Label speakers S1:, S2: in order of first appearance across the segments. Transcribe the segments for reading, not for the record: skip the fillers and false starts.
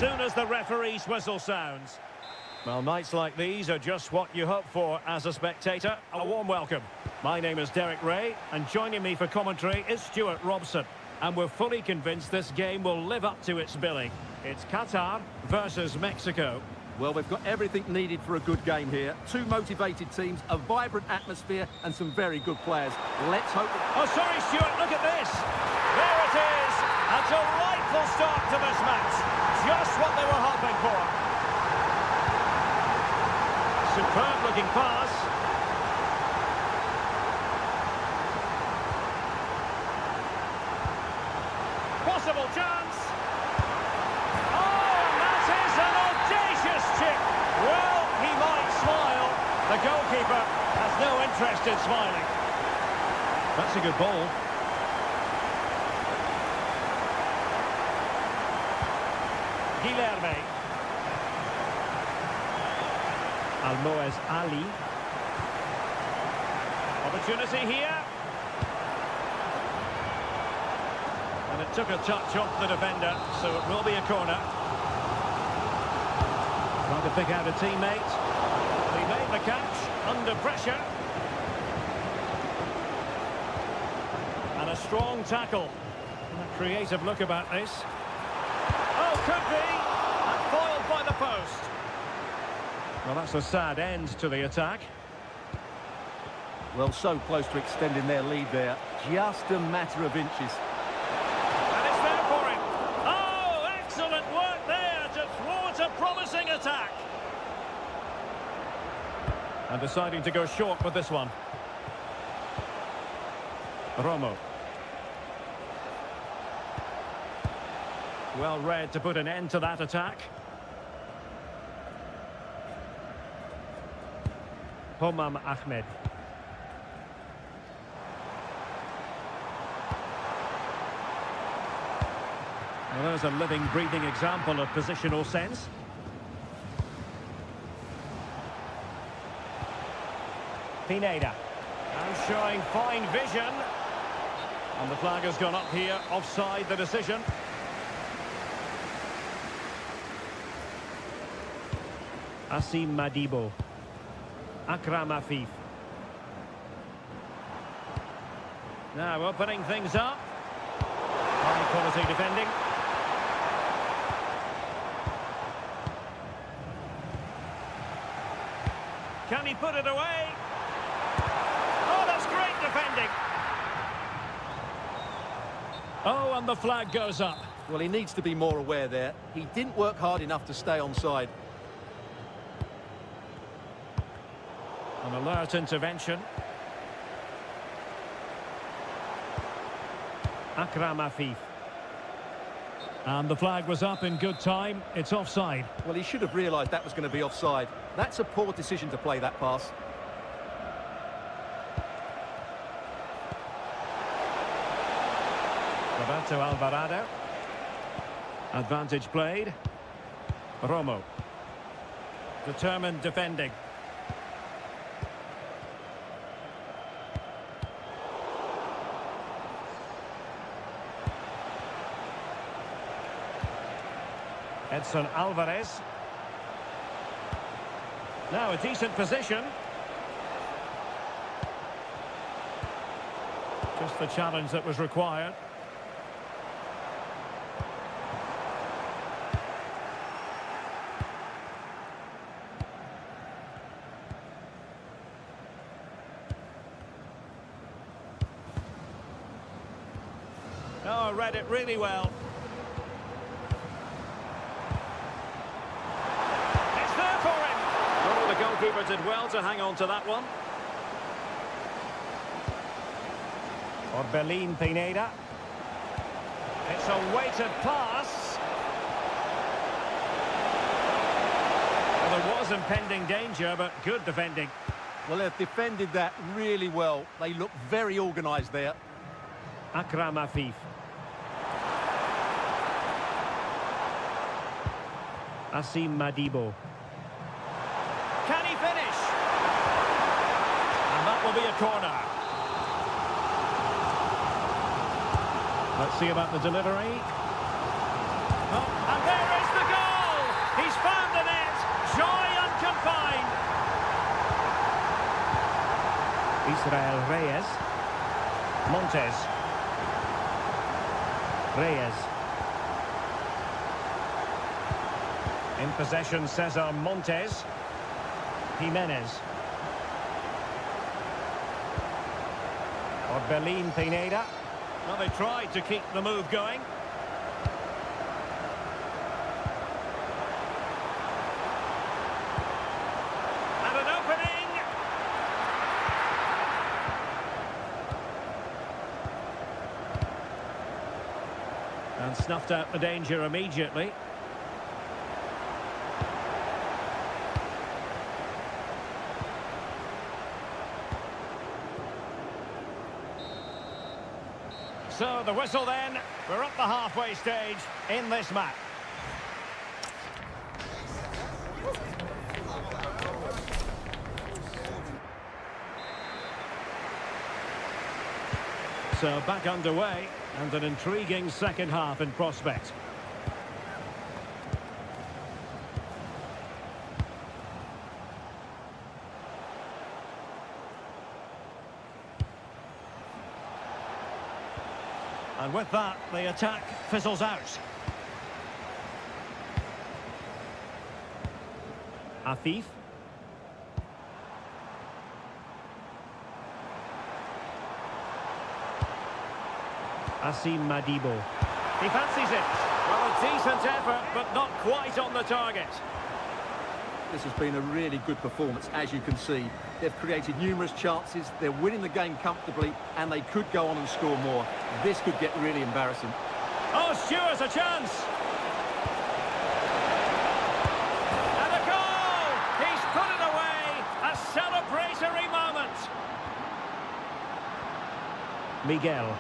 S1: soon as the referee's whistle sounds. Well, nights like these are just what you hope for as a spectator. A warm welcome. My name is Derek Ray, and joining me for commentary is Stuart Robson. And we're fully convinced this game will live up to its billing. It's Qatar versus Mexico.
S2: Well, we've got everything needed for a good game here. Two motivated teams, a vibrant atmosphere, and some very good players. Let's hope...
S1: Oh, sorry, Stuart, look at this. There it is. A delightful start to this match. Just what they were hoping for. Superb-looking pass. Possible chance. Oh, and that is an audacious chip. Well, he might smile. The goalkeeper has no interest in smiling. That's a good ball. Guilherme. Almoez Ali. Opportunity here. And it took a touch off the defender, so it will be a corner. Trying to pick out a teammate. He made the catch under pressure. And a strong tackle. And a creative look about this. Oh, could be. And foiled by the post. Well, that's a sad end to the attack.
S2: Well, so close to extending their lead there. Just a matter of inches.
S1: And it's there for him. Oh, excellent work there to thwart a promising attack. And deciding to go short with this one. Romo. Well read to put an end to that attack. Homam Ahmed. Well, there's a living, breathing example of positional sense. Pineda. And showing fine vision. And the flag has gone up here, offside the decision. Asim Madibo. Akram Afif. Now opening things up. High quality defending. Can he put it away? Oh, that's great defending. Oh, and the flag goes up.
S2: Well, he needs to be more aware there. He didn't work hard enough to stay onside. An
S1: alert intervention. Akram Afif. And the flag was up in good time. It's offside.
S2: Well, he should have realised that was going to be offside. That's a poor decision to play that pass.
S1: Roberto Alvarado. Advantage played. Romo. Determined defending. Edson Alvarez. Now a decent position. Just the challenge that was required. Oh, I read it really well. The goalkeeper did well to hang on to that one. Orbelin Pineda. It's a weighted pass. Well, there was impending danger, but good defending.
S2: Well, they've defended that really well. They look very organised there.
S1: Akram Afif. Asim Madibo. Can he finish? And that will be a corner. Let's see about the delivery. Oh, and there is the goal! He's found the net. Joy unconfined. Israel Reyes. Montes. Reyes. In possession, Cesar Montes. Jimenez. Orbelin Pineda. Well, they tried to keep the move going. And an opening. And snuffed out the danger immediately. So the whistle then, we're up the halfway stage in this match. So back underway and an intriguing second half in prospect. And with that, the attack fizzles out. Afif. Asim Madibo. He fancies it. Well, a decent effort, but not quite on the target.
S2: This has been a really good performance, as you can see. They've created numerous chances, they're winning the game comfortably, and they could go on and score more. This could get really embarrassing.
S1: Oh, Stewart's a chance! And a goal! He's put it away! A celebratory moment! Miguel.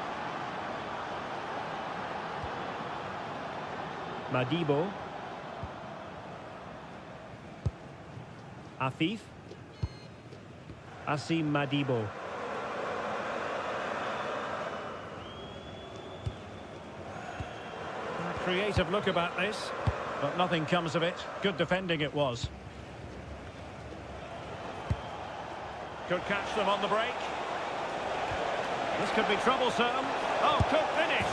S1: Madibo. Afif. Asim Madibo. A creative look about this, but nothing comes of it. Good defending it was. Could catch them on the break. This could be troublesome. Oh, could finish.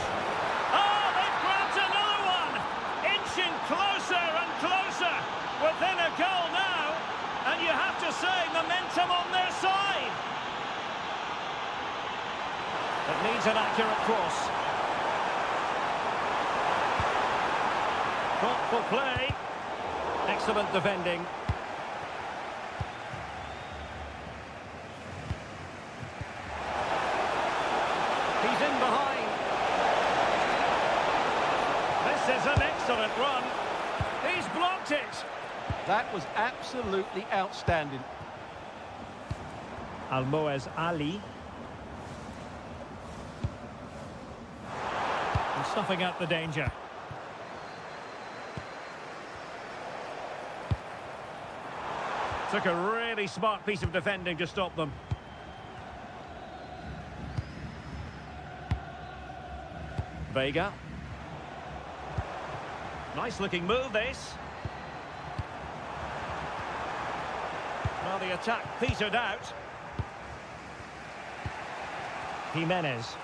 S1: Oh, they've grabbed another one! Inching closer and closer. Within a goal now. And you have to say, momentum on their side. It needs an accurate cross. Thoughtful play. Excellent defending. He's in behind. This is an excellent run. He's blocked it.
S2: That was absolutely outstanding.
S1: Almoez Ali. And snuffing out the danger. Took a really smart piece of defending to stop them. Vega. Nice looking move, this. Well, the attack petered out. Jimenez.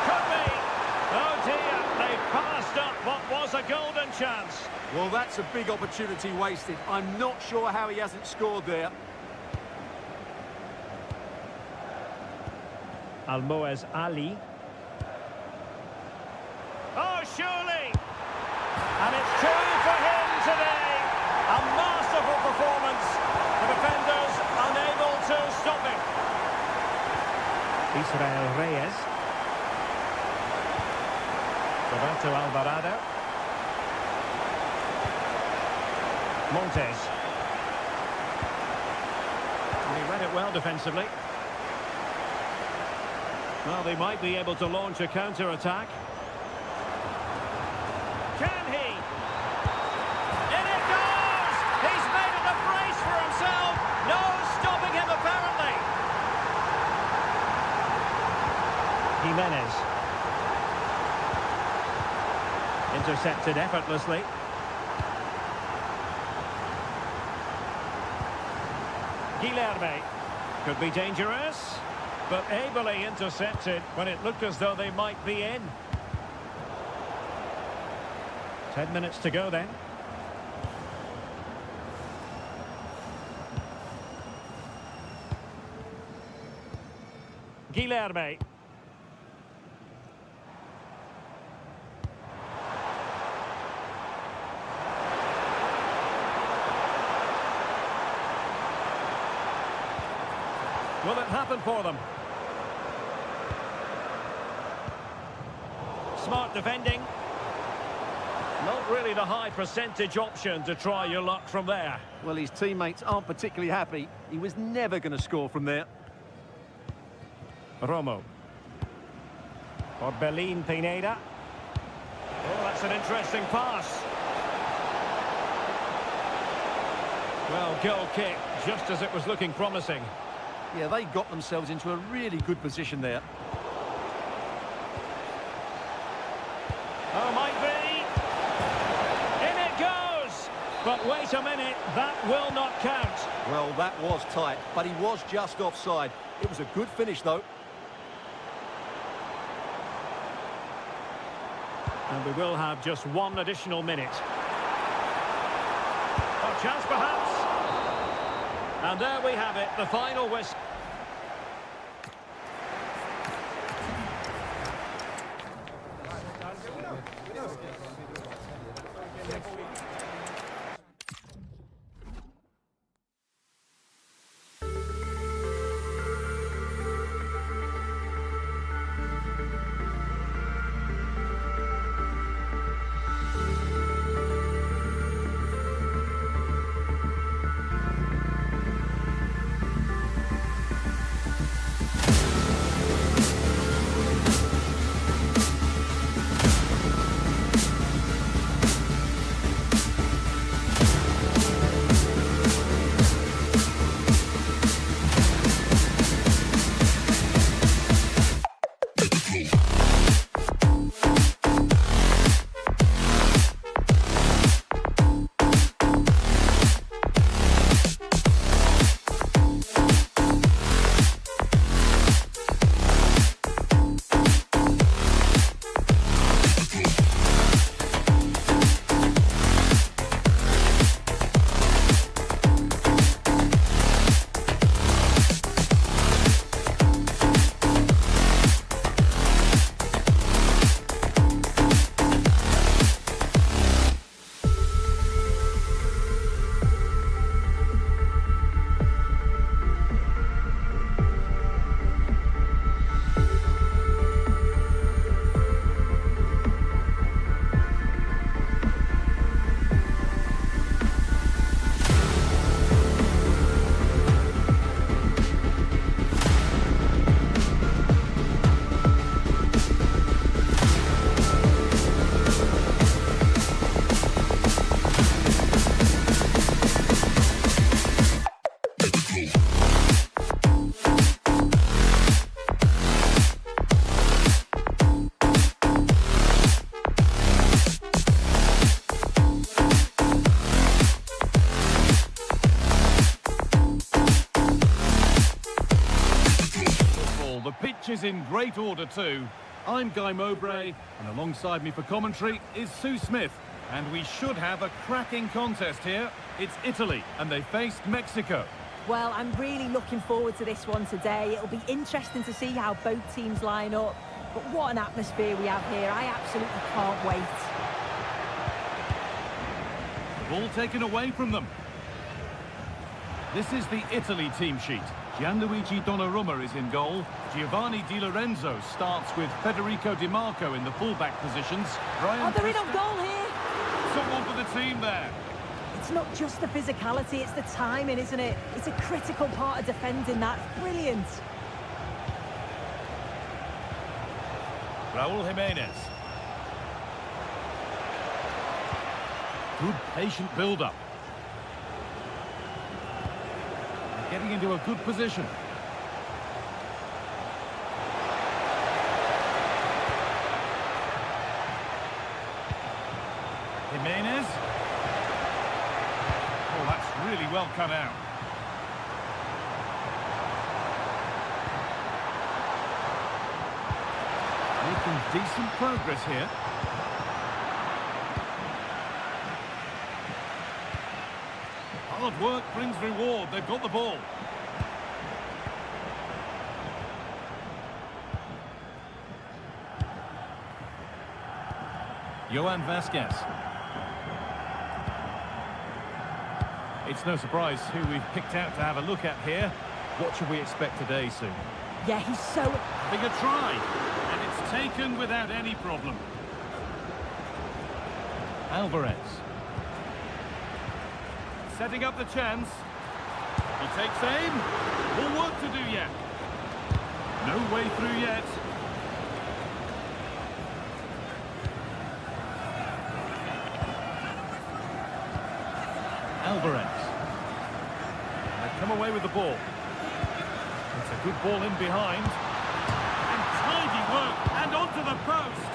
S1: Could be. Oh dear, they passed up what was a golden chance.
S2: Well, that's a big opportunity wasted. I'm not sure how he hasn't scored there.
S1: Almoez Ali. Oh, surely! And it's two for him today. A masterful performance. The defenders unable to stop it. Israel Reyes. Roberto Alvarado. Montes. And he read it well defensively. Well, they might be able to launch a counter-attack. Can he? In it goes! He's made it a brace for himself. No stopping him, apparently. intercepted effortlessly. Guilherme could be dangerous, but ably intercepted when it looked as though they might be in. 10 minutes to go then. Guilherme. Will it happen for them? Smart defending. Not really the high percentage option to try your luck from there.
S2: Well, his teammates aren't particularly happy. He was never going to score from there.
S1: Romo. Orbelin Pineda. Oh, that's an interesting pass. Well, goal kick, just as it was looking promising.
S2: Yeah, they got themselves into a really good position there.
S1: Oh, might be. In it goes! But wait a minute, that will not count.
S2: Well, that was tight, but he was just offside. It was a good finish, though.
S1: And we will have just one additional minute. A chance, perhaps. And there we have it, the final whistle.
S3: Is in great order too. I'm Guy Mowbray, and alongside me for commentary is Sue Smith. And we should have a cracking contest here. It's Italy, and they faced Mexico.
S4: Well, I'm really looking forward to this one today. It'll be interesting to see how both teams line up. But what an atmosphere we have here. I absolutely can't wait.
S3: Ball taken away from them. This is the Italy team sheet. Gianluigi Donnarumma is in goal. Giovanni Di Lorenzo starts with Federico Di Marco in the fullback positions.
S4: Oh, they're in on goal here.
S3: Someone for the team there.
S4: It's not just the physicality, it's the timing, isn't it? It's a critical part of defending that. Brilliant.
S3: Raúl Jiménez. Good patient build-up. Getting into a good position. Jimenez. Oh, that's really well cut out. Making decent progress here. Hard work brings reward. They've got the ball. Johan Vasquez. It's no surprise who we've picked out to have a look at here. What should we expect today, Sue?
S4: Yeah, he's so...
S3: Big a try, and it's taken without any problem. Alvarez. Setting up the chance. He takes aim. More work to do yet. No way through yet. Alvarez. They come away with the ball. It's a good ball in behind. And tidy work, and onto the post.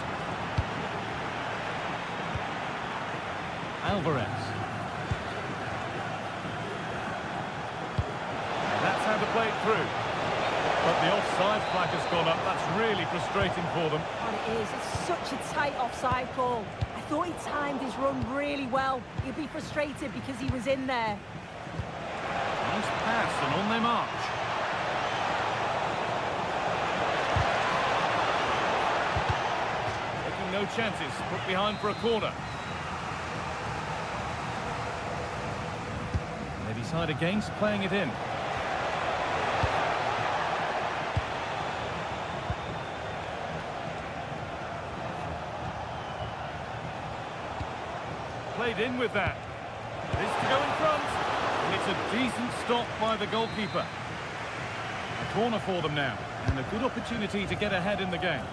S3: Alvarez. That's how to play it through. But the offside flag has gone up. That's really frustrating for them.
S4: And it is. It's such a tight offside call. I thought he timed his run really well. He'd be frustrated because he was in there.
S3: Nice pass, and on they march. Taking no chances. Put behind for a corner. They decide against playing it in. Played in with that. This to go in front. And it's a decent stop by the goalkeeper. A corner for them now. And a good opportunity to get ahead in the game.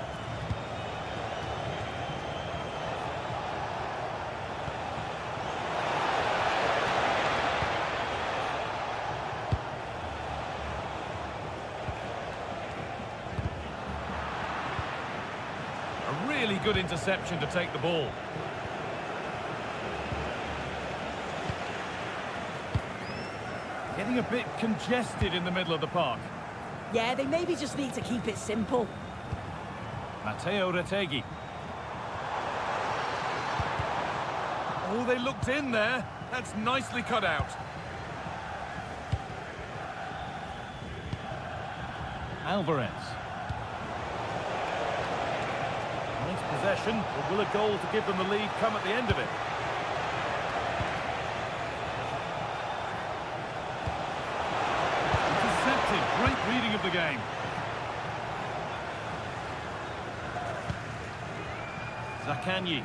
S3: A really good interception to take the ball. Getting a bit congested in the middle of the park.
S4: Yeah, they maybe just need to keep it simple.
S3: Matteo Retegui. Oh, they looked in there. That's nicely cut out. Alvarez. Nice possession, but will a goal to give them the lead come at the end of it? Great reading of the game. Zakanyi.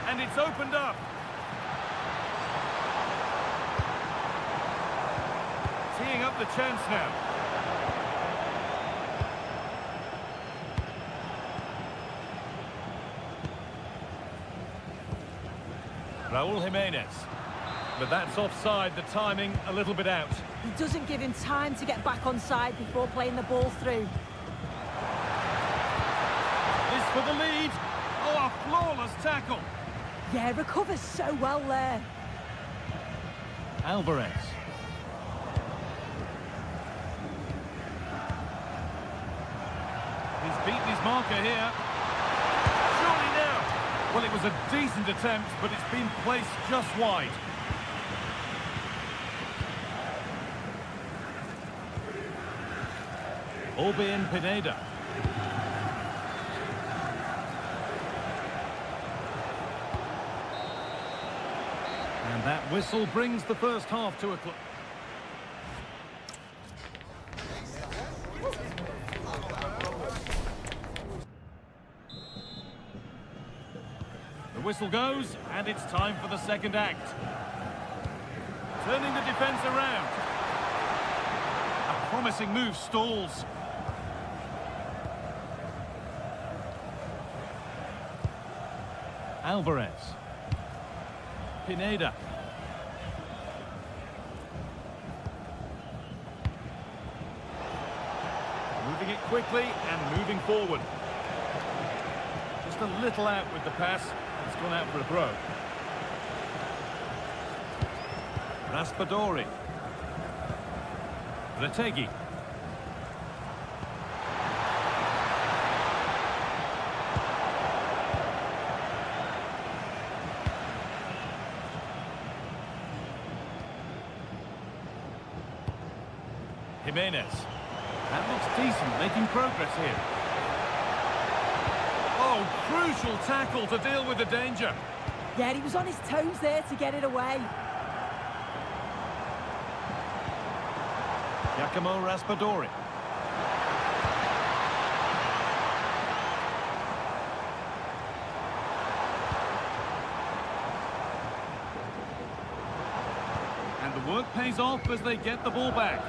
S3: And it's opened up. Teeing up the chance now. Raúl Jimenez. But that's offside, the timing a little bit out.
S4: He doesn't give him time to get back on side before playing the ball through.
S3: This for the lead. Oh, a flawless tackle.
S4: Yeah, recovers so well there.
S3: Alvarez. He's beaten his marker here. Surely now. Well, it was a decent attempt, but it's been placed just wide. Orbien Pineda. And that whistle brings the first half to a close. The whistle goes, and it's time for the second act. Turning the defence around. A promising move stalls. Alvarez. Pineda. Moving it quickly and moving forward. Just a little out with the pass. It's gone out for a throw. Raspadori. Retegi. Jimenez. That looks decent, making progress here. Oh, crucial tackle to deal with the danger.
S4: Yeah, he was on his toes there to get it away.
S3: Giacomo Raspadori. And the work pays off as they get the ball back.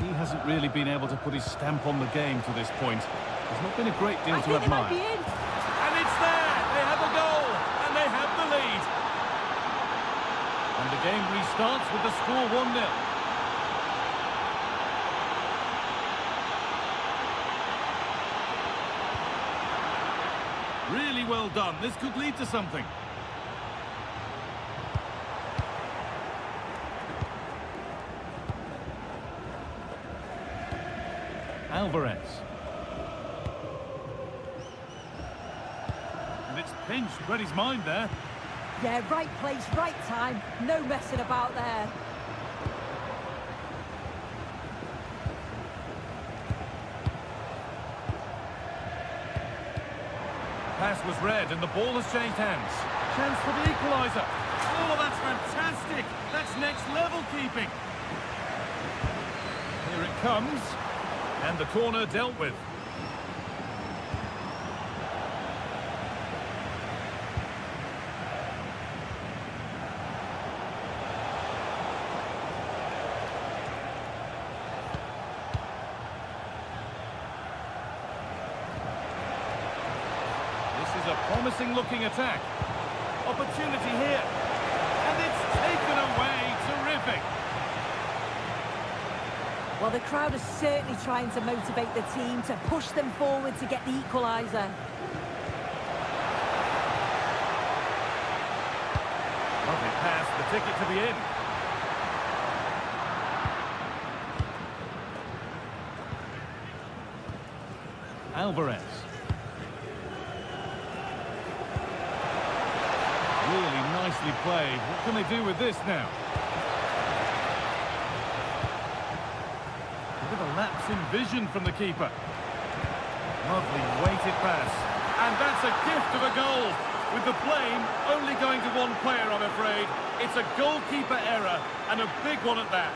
S3: He hasn't really been able to put his stamp on the game to this point. There's not been a great deal to admire.
S4: And
S3: it's there! They have a goal! And they have the lead! And the game restarts with the score 1-0. Really well done. This could lead to something. Alvarez. And it's pinched, read his mind there.
S4: yeah, right place, right time. No messing about there.
S3: Pass was read and the ball has changed hands. Chance for the equaliser. Oh, that's fantastic. That's next level keeping. Here it comes. And the corner dealt with. This is a promising looking attack. Opportunity here. And it's taken away. Terrific.
S4: Well, the crowd is certainly trying to motivate the team to push them forward to get the equaliser.
S3: Lovely pass, the ticket to the inn. Alvarez. Really nicely played. What can they do with this now? A bit of a lapse in vision from the keeper. Lovely weighted pass. And that's a gift of a goal. With the blame only going to one player, I'm afraid. It's a goalkeeper error, and a big one at that.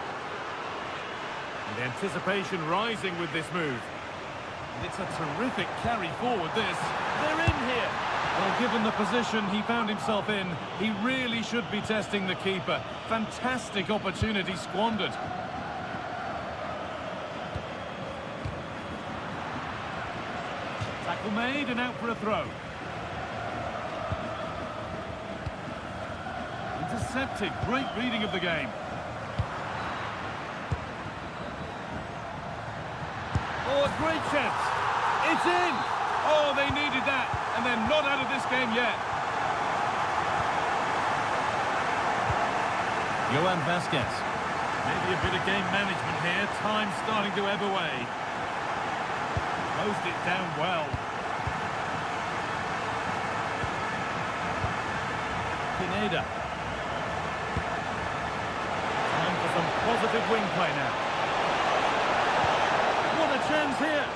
S3: And the anticipation rising with this move. And it's a terrific carry forward, this. They're in here. Well, given the position he found himself in, he really should be testing the keeper. Fantastic opportunity squandered. Tackle made and out for a throw. Intercepted. Great reading of the game. Oh, a great chance. It's in. Oh, they needed that. And they're not out of this game yet. Johan Vasquez. Maybe a bit of game management here. Time starting to ebb away. Closed it down well. Pineda. Time for some positive wing play now. What a chance here.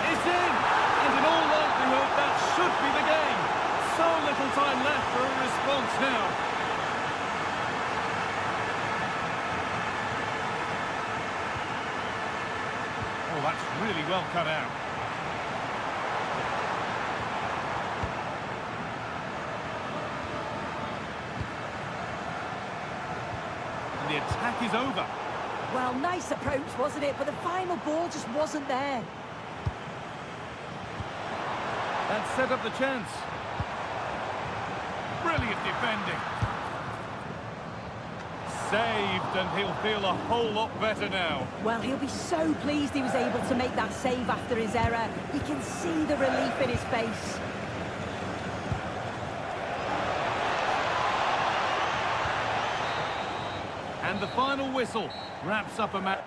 S3: It's in. And in all likelihood, that should be the game. So little time left for a response now. Oh, that's really well cut out. And the attack is over.
S4: Well, nice approach, wasn't it? But the final ball just wasn't there.
S3: That set up the chance. Brilliant defending. saved, and he'll feel a whole lot better now.
S4: Well, he'll be so pleased he was able to make that save after his error. You can see the relief in his face.
S3: And the final whistle wraps up a match.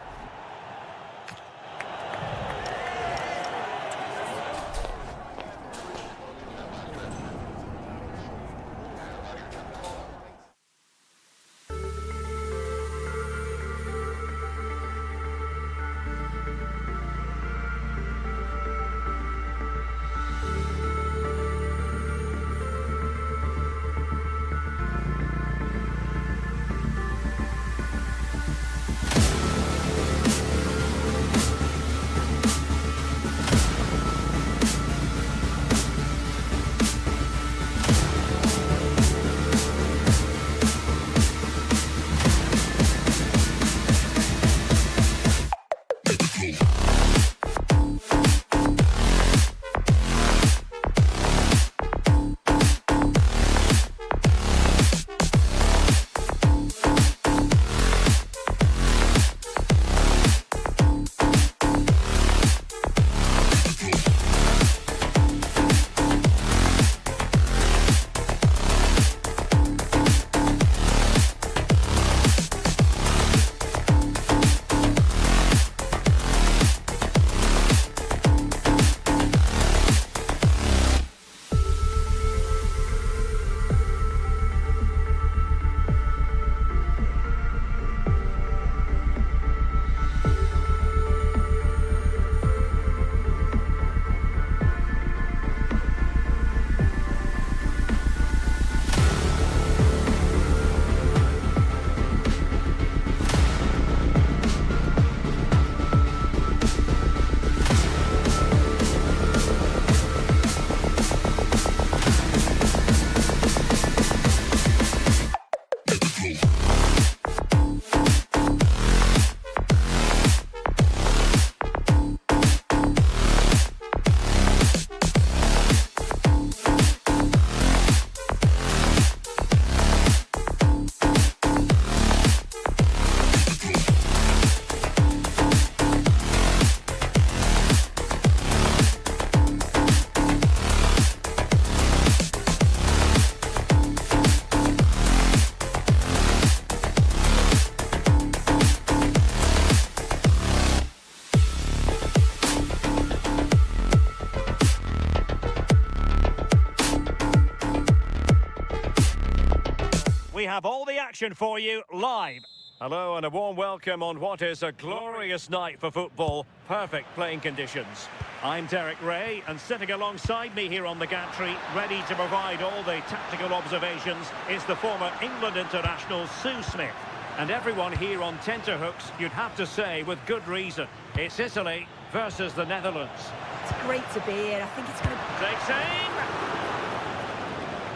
S1: We have all the action for you live. Hello and a warm welcome on what is a glorious night for football. Perfect playing conditions. I'm Derek Ray, and sitting alongside me here on the gantry, ready to provide all the tactical observations, is the former England international Sue Smith. And everyone here on tenterhooks, you'd have to say with good reason. It's Italy versus the Netherlands.
S4: It's great to be here. I think it's going to...
S1: Takes aim!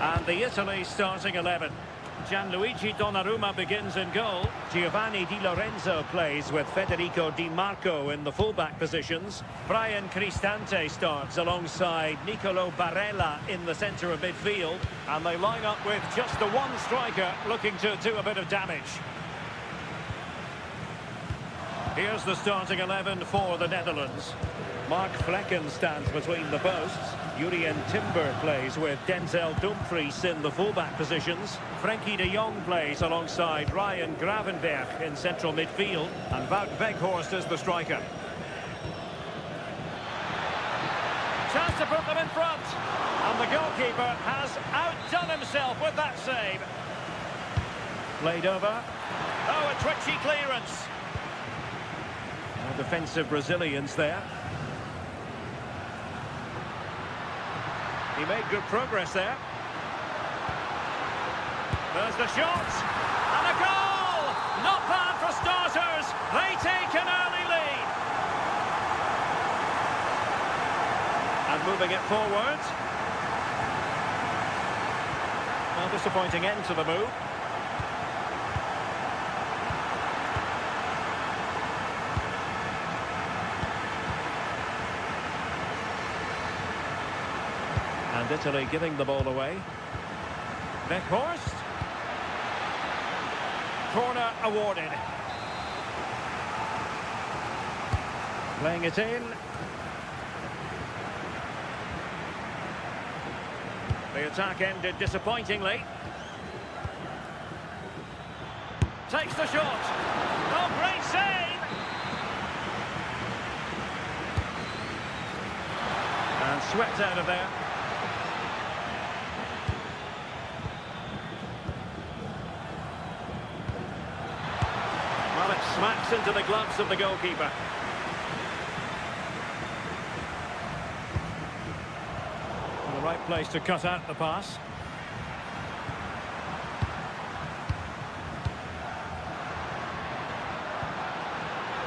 S1: And the Italy starting 11. Gianluigi Donnarumma begins in goal. Giovanni Di Lorenzo plays with Federico Di Marco in the fullback positions. Brian Cristante starts alongside Nicolo Barella in the centre of midfield. And they line up with just the one striker looking to do a bit of damage. Here's the starting 11 for the Netherlands. Mark Flekken stands between the posts. Jurien Timber plays with Denzel Dumfries in the fullback positions. Frenkie de Jong plays alongside Ryan Gravenberch in central midfield. And Wout Weghorst is the striker. Chance to put them in front. And the goalkeeper has outdone himself with that save. Played over. Oh, a twitchy clearance. Defensive Brazilians there. He made good progress there. There's the shot. And a goal! Not bad for starters. They take an early lead. And moving it forward. A disappointing end to the move. And Italy giving the ball away. Weghorst. Corner awarded. Playing it in. The attack ended disappointingly. Takes the shot. Oh, great save! And swept out of there. Well, it smacks into the gloves of the goalkeeper. The right place to cut out the pass.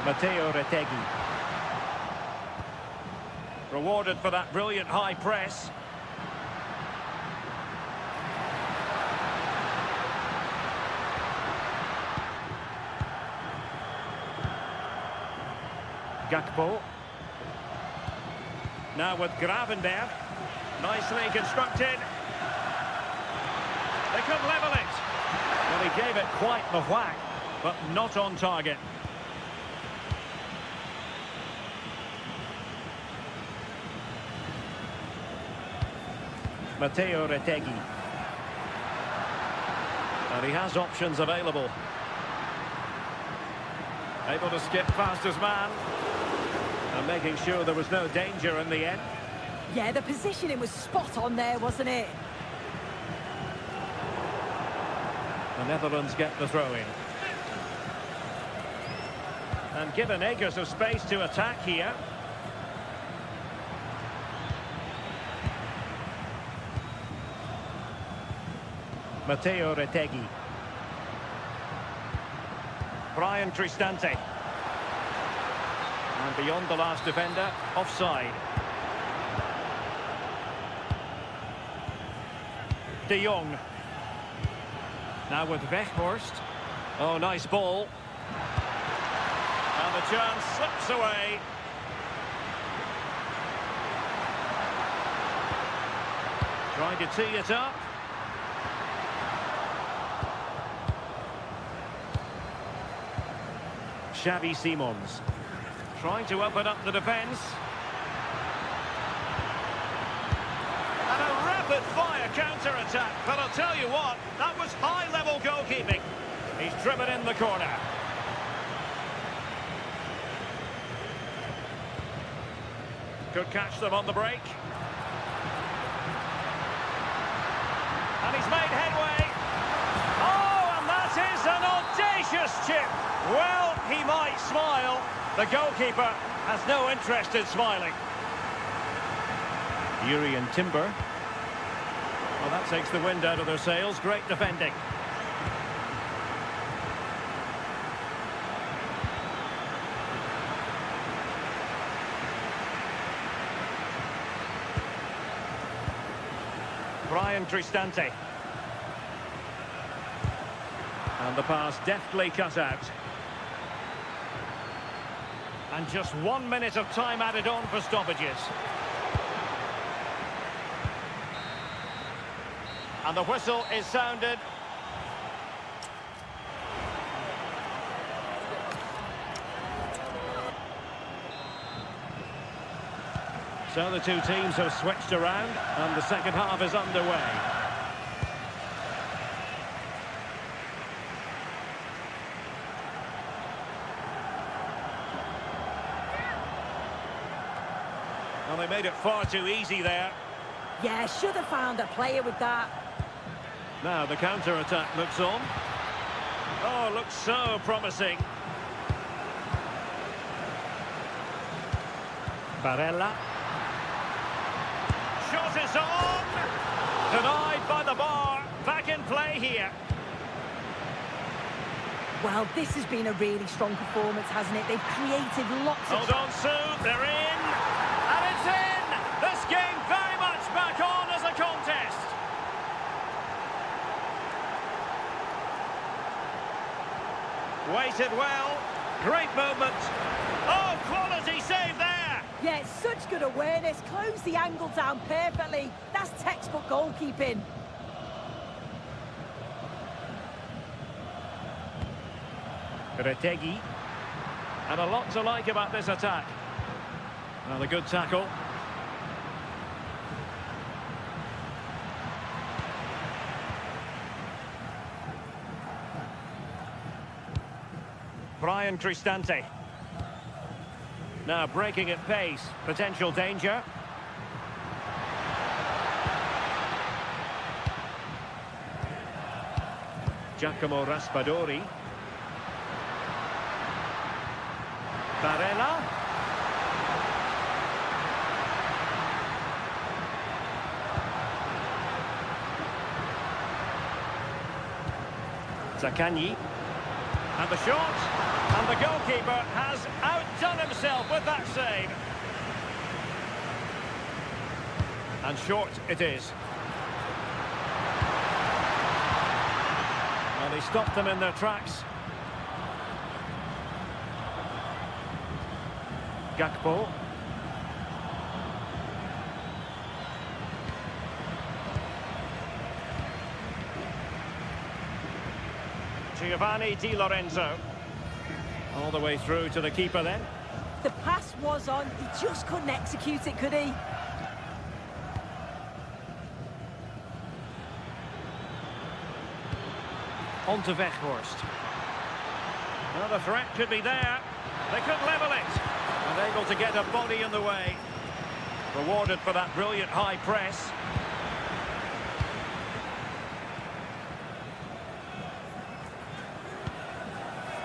S1: Matteo Retegui. Rewarded for that brilliant high press. Gakpo. Now with Gravenberg. Nicely constructed. They could level it. Well, he gave it quite the whack, but not on target. Matteo Retegui. And he has options available. Able to skip past his man. And making sure there was no danger in the end.
S4: Yeah, the positioning was spot on there, wasn't it?
S1: The Netherlands get the throw-in. And given acres of space to attack here. Matteo Retegui. Brian Cristante. And beyond the last defender, offside. De Jong. Now with Weghorst. Oh, nice ball. And the chance slips away. Trying to tee it up. Xavi Simons. Trying to open up the defence. And a rapid-fire counter-attack. But I'll tell you what, that was high-level goalkeeping. He's driven in the corner. Could catch them on the break. And he's made headway. Oh, and that is an audacious chip. Well, he might smile. The goalkeeper has no interest in smiling. Yuri and Timber. Well, that takes the wind out of their sails. Great defending. Brian Cristante. And the pass deftly cut out. And just 1 minute of time added on for stoppages. And the whistle is sounded. So the two teams have switched around and the second half is underway. Well, they made it far too easy there.
S4: Yeah, should have found a player with that.
S1: Now the counter-attack looks on. Oh, looks so promising. Barella. Shot is on! Denied by the bar. Back in play here.
S4: Well, this has been a really strong performance, hasn't it? They've created lots of...
S1: Hold on, Sue. They're in. And it's in! This game very much back on as a contest. Waited well. Great moment. Oh, quality save there.
S4: Yeah, it's such good awareness. Closed the angle down perfectly. That's textbook goalkeeping.
S1: Retegi. And a lot to like about this attack. Well, a good tackle. Brian Cristante. Now breaking at pace. Potential danger. Giacomo Raspadori. Barella. Zaccagni. And the shot. And the goalkeeper has outdone himself with that save. And short it is. Well, he stopped them in their tracks. Gakpo. Giovanni Di Lorenzo. All the way through to the keeper then.
S4: The pass was on, he just couldn't execute it, could he?
S1: On to Weghorst. Well, the threat could be there. They could level it. And able to get a body in the way. Rewarded for that brilliant high press.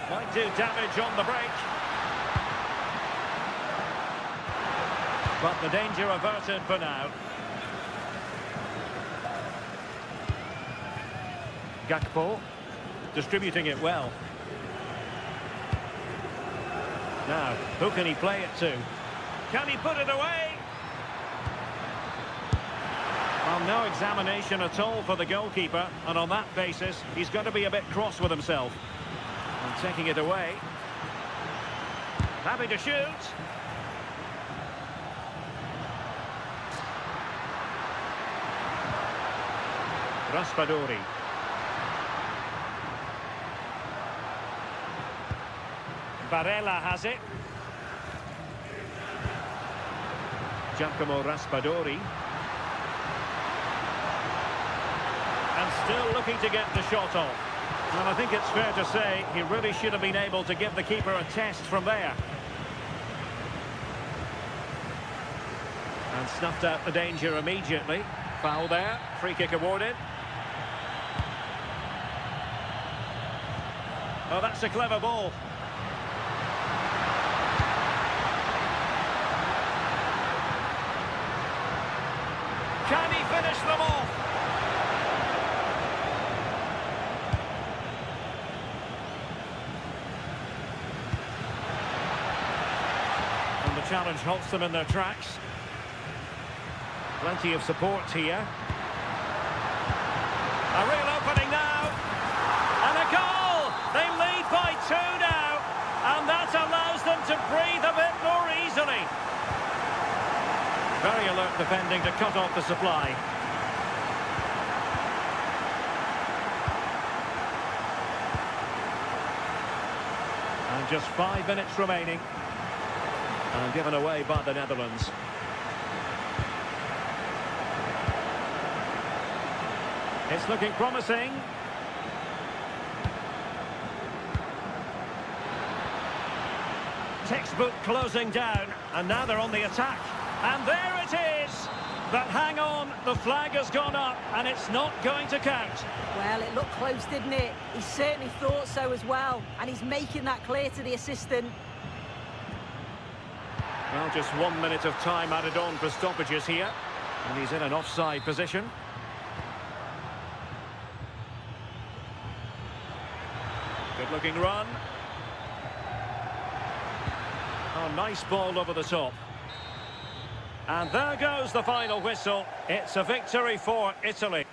S1: Might do damage on the break. But the danger averted for now. Gakpo. Distributing it well. Now, who can he play it to? Can he put it away? Well, no examination at all for the goalkeeper, and on that basis, he's going to be a bit cross with himself. And taking it away. Happy to shoot. Raspadori. Barella has it. Giacomo Raspadori. And still looking to get the shot off. And I think it's fair to say he really should have been able to give the keeper a test from there. And snuffed out the danger immediately. Foul there. Free kick awarded. Oh, that's a clever ball. Can he finish them off? And the challenge halts them in their tracks. Plenty of support here. A real opening now. And a goal! They lead by 2 now. And that allows them to breathe a bit more easily. Very alert defending to cut off the supply. And just 5 minutes remaining. And given away by the Netherlands. It's looking promising. Textbook closing down. And now they're on the attack. And there it is! But hang on, the flag has gone up and it's not going to count.
S4: Well, it looked close, didn't it? He certainly thought so as well. And he's making that clear to the assistant.
S1: Well, just 1 minute of time added on for stoppages here. And he's in an offside position. Good looking run. Oh, nice ball over the top. And there goes the final whistle. It's a victory for Italy.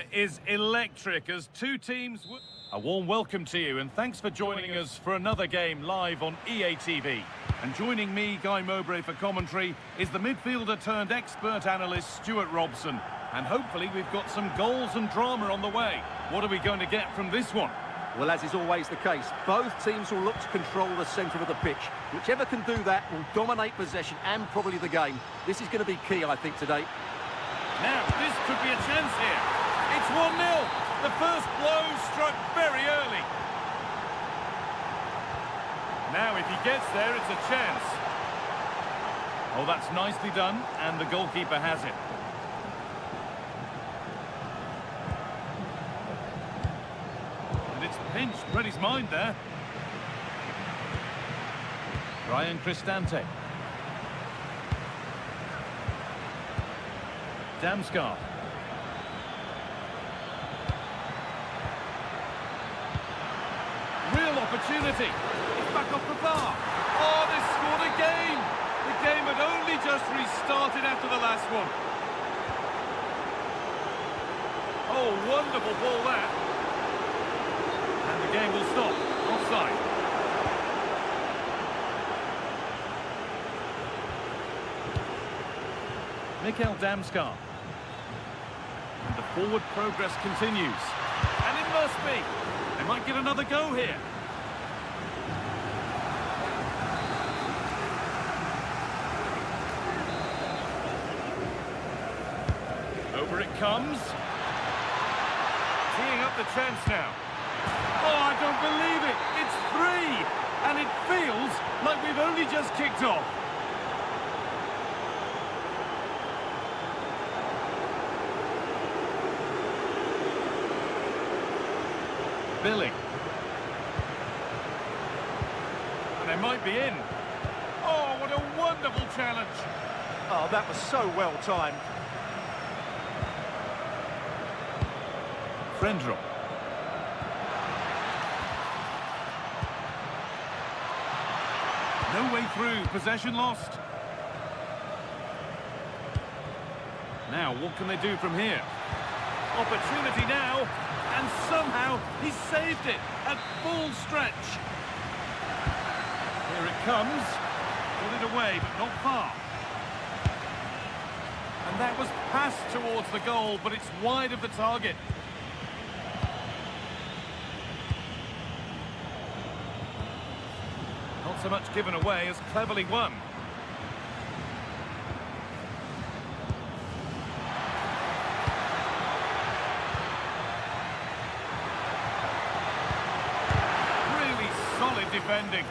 S3: atmosphere is electric as two teams... A warm welcome to you and thanks for joining us for another game live on EA TV. And joining me, Guy Mowbray, for commentary is the midfielder turned expert analyst Stuart Robson. And hopefully we've got some goals and drama on the way. What are we going to get from this one?
S2: Well, as is always the case, both teams will look to control the centre of the pitch. Whichever can do that will dominate possession and probably the game. This is going to be key, I think, today.
S3: Now, this could be a chance here. It's 1-0. The first blow struck very early. Now, if he gets there, it's a chance. Oh, that's nicely done, and the goalkeeper has it. And it's pinched, read his mind there. Ryan Cristante. Damsgaard. Real opportunity. It's back off the bar. Oh, they scored again. The game had only just restarted after the last one. Oh, wonderful ball that. And the game will stop. Offside. Mikkel Damsgaard. And the forward progress continues. And it must be. They might get another go here. Over it comes. Teeing up the chance now. Oh, I don't believe it. It's 3. And it feels like we've only just kicked off. Billy. And they might be in. Oh, what a wonderful challenge.
S2: Oh, that was so well timed.
S3: Frendrup. No way through. Possession lost. Now, what can they do from here? Opportunity now. And somehow he saved it at full stretch. Here it comes. Put it away, but not far. And that was passed towards the goal, but it's wide of the target. Not so much given away as cleverly won. Solid defending.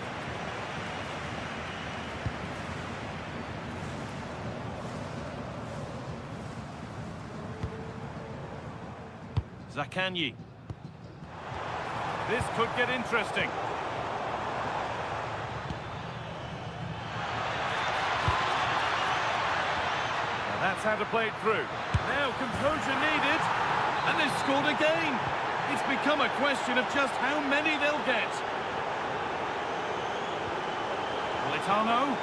S3: Zakanyi. This could get interesting. Now that's how to play it through. Now composure needed. And they've scored again. It's become a question of just how many they'll get. Politano.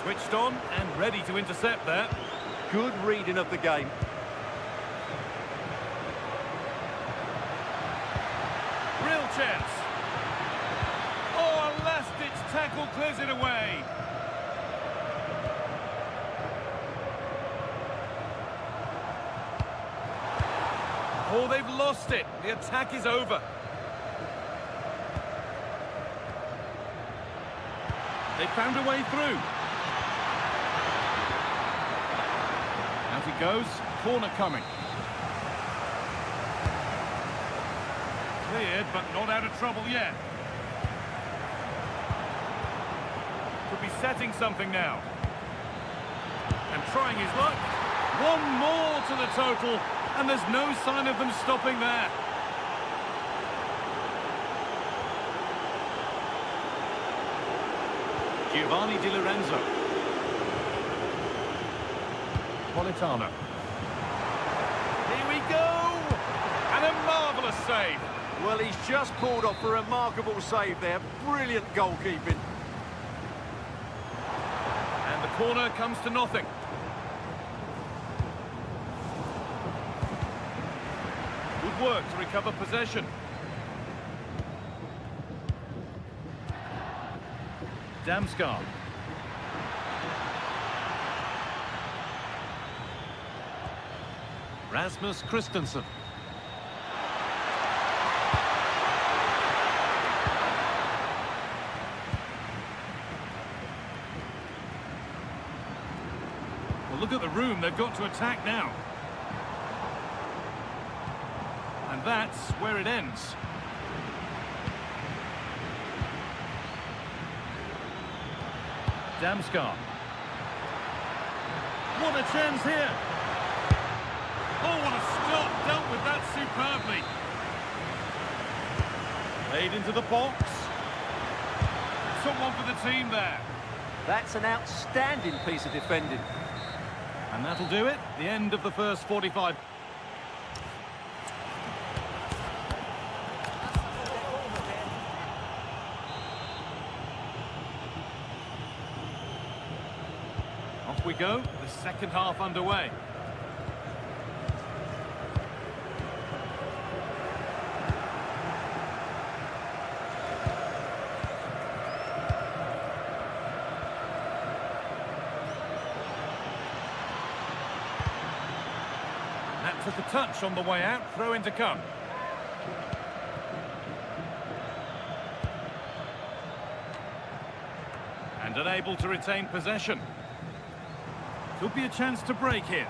S3: Switched on and ready to intercept there.
S2: Good reading of the game.
S3: Real chance. Oh, a last-ditch tackle clears it away. Oh, they've lost it. The attack is over. They found a way through. Out it goes. Corner coming. Cleared, but not out of trouble yet. Could be setting something now. And trying his luck. One more to the total. And there's no sign of them stopping there. Giovanni Di Lorenzo. Politano. Here we go! And a marvellous save.
S2: Well, he's just pulled off a remarkable save there. Brilliant goalkeeping.
S3: corner comes to nothing. Good work to recover possession. Damsgaard. Rasmus Christensen. Well, look at the room they've got to attack now. And that's where it ends. Damsgaard. What a chance here. Oh, what a stop. Dealt with that superbly. Played into the box. Someone for the team there.
S2: That's an outstanding piece of defending.
S3: And that'll do it. The end of the first 45. Off we go. The second half underway. That took a touch on the way out. Throw in to come. And unable to retain possession. Could be a chance to break here.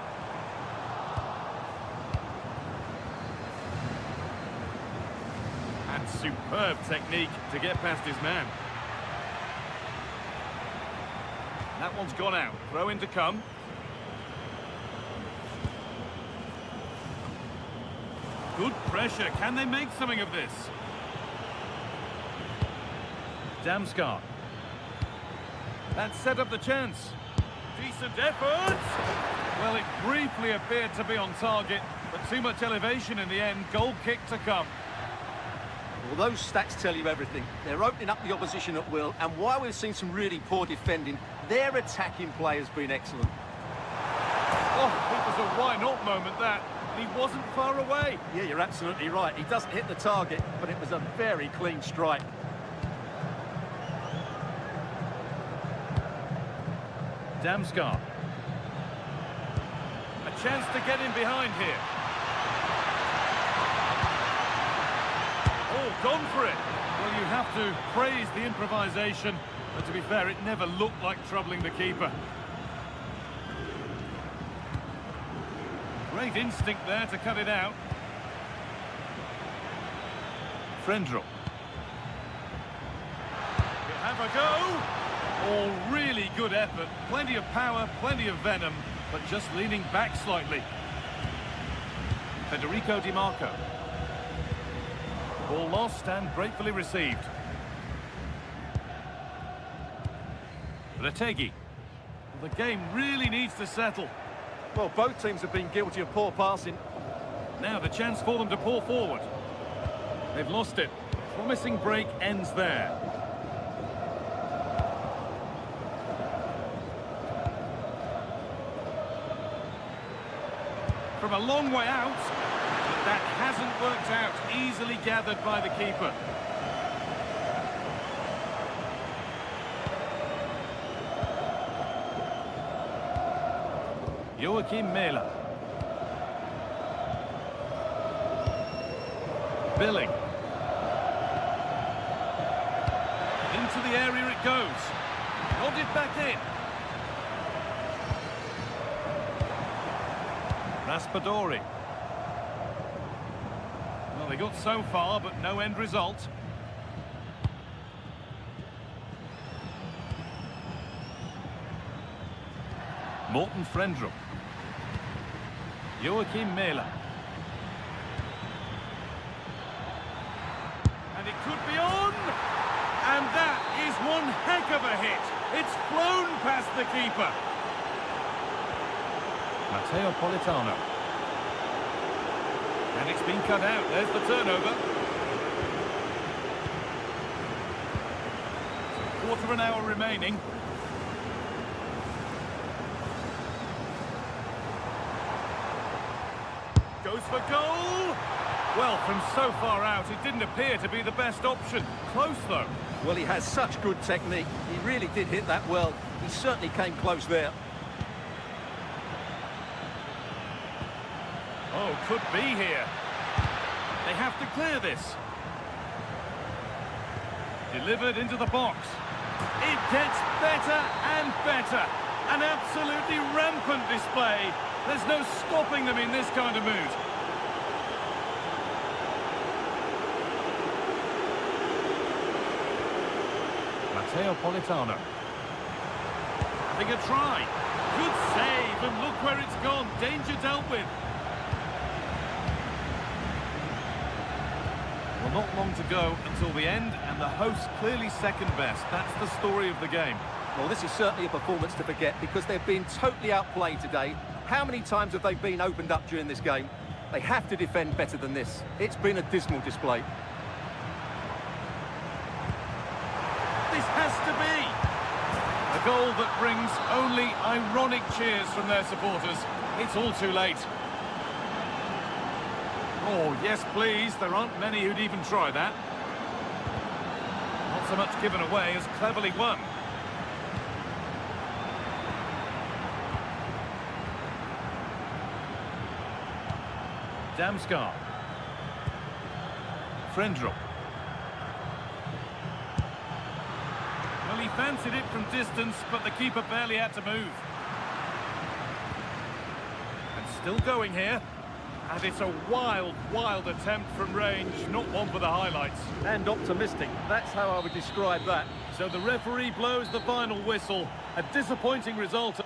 S3: And superb technique to get past his man. That one's gone out. Throw in to come. Good pressure. Can they make something of this? Damsgaard. That set up the chance. Decent effort. Well, it briefly appeared to be on target, but too much elevation in the end. Goal kick to come.
S2: Well, those stats tell you everything. They're opening up the opposition at will, and while we've seen some really poor defending, their attacking play has been excellent.
S3: Oh, it was a why-not moment, that. And he wasn't far away.
S2: Yeah, you're absolutely right. He doesn't hit the target, but it was a very clean strike.
S3: Damsgaard. A chance to get in behind here. Oh, gone for it. Well, you have to praise the improvisation, but to be fair, it never looked like troubling the keeper. Great instinct there to cut it out. Frendrup. He'll have a go. All really good effort. Plenty of power, plenty of venom, but just leaning back slightly. Federico Di Marco. Ball lost and gratefully received. Retegi. Well, the game really needs to settle.
S2: Well, both teams have been guilty of poor passing.
S3: Now the chance for them to pull forward. They've lost it. Promising break ends there. From a long way out, but that hasn't worked out. Easily gathered by the keeper. Joachim Mähler. Billing. Into the area it goes. Nodded back in. Raspadori. Well, they got so far, but no end result. Morten Frendrup. Joachim Mähler. And it could be on! And that is one heck of a hit. It's flown past the keeper. Matteo Politano. And it's been cut out. There's the turnover. Quarter of an hour remaining. for goal! Well, from so far out, it didn't appear to be the best option. Close, though.
S2: Well, he has such good technique. He really did hit that well. He certainly came close there.
S3: Oh, could be here. They have to clear this. Delivered into the box. It gets better and better. An absolutely rampant display. There's no stopping them in this kind of mood. Politano. Having a try. Good save, and look where it's gone. Danger dealt with. Well, not long to go until the end, and the hosts clearly second best. That's the story of the game.
S2: Well, this is certainly a performance to forget because they've been totally outplayed today. How many times have they been opened up during this game? They have to defend better than this. It's been a dismal display.
S3: This has to be a goal that brings only ironic cheers from their supporters. It's all too late. Oh, yes, please. There aren't many who'd even try that. Not so much given away as cleverly won. Damskar. Frendrup. Well, he fancied it from distance, but the keeper barely had to move. And still going here. And it's a wild, wild attempt from range, not one for the highlights.
S2: And optimistic. That's how I would describe that.
S3: So the referee blows the final whistle. A disappointing result.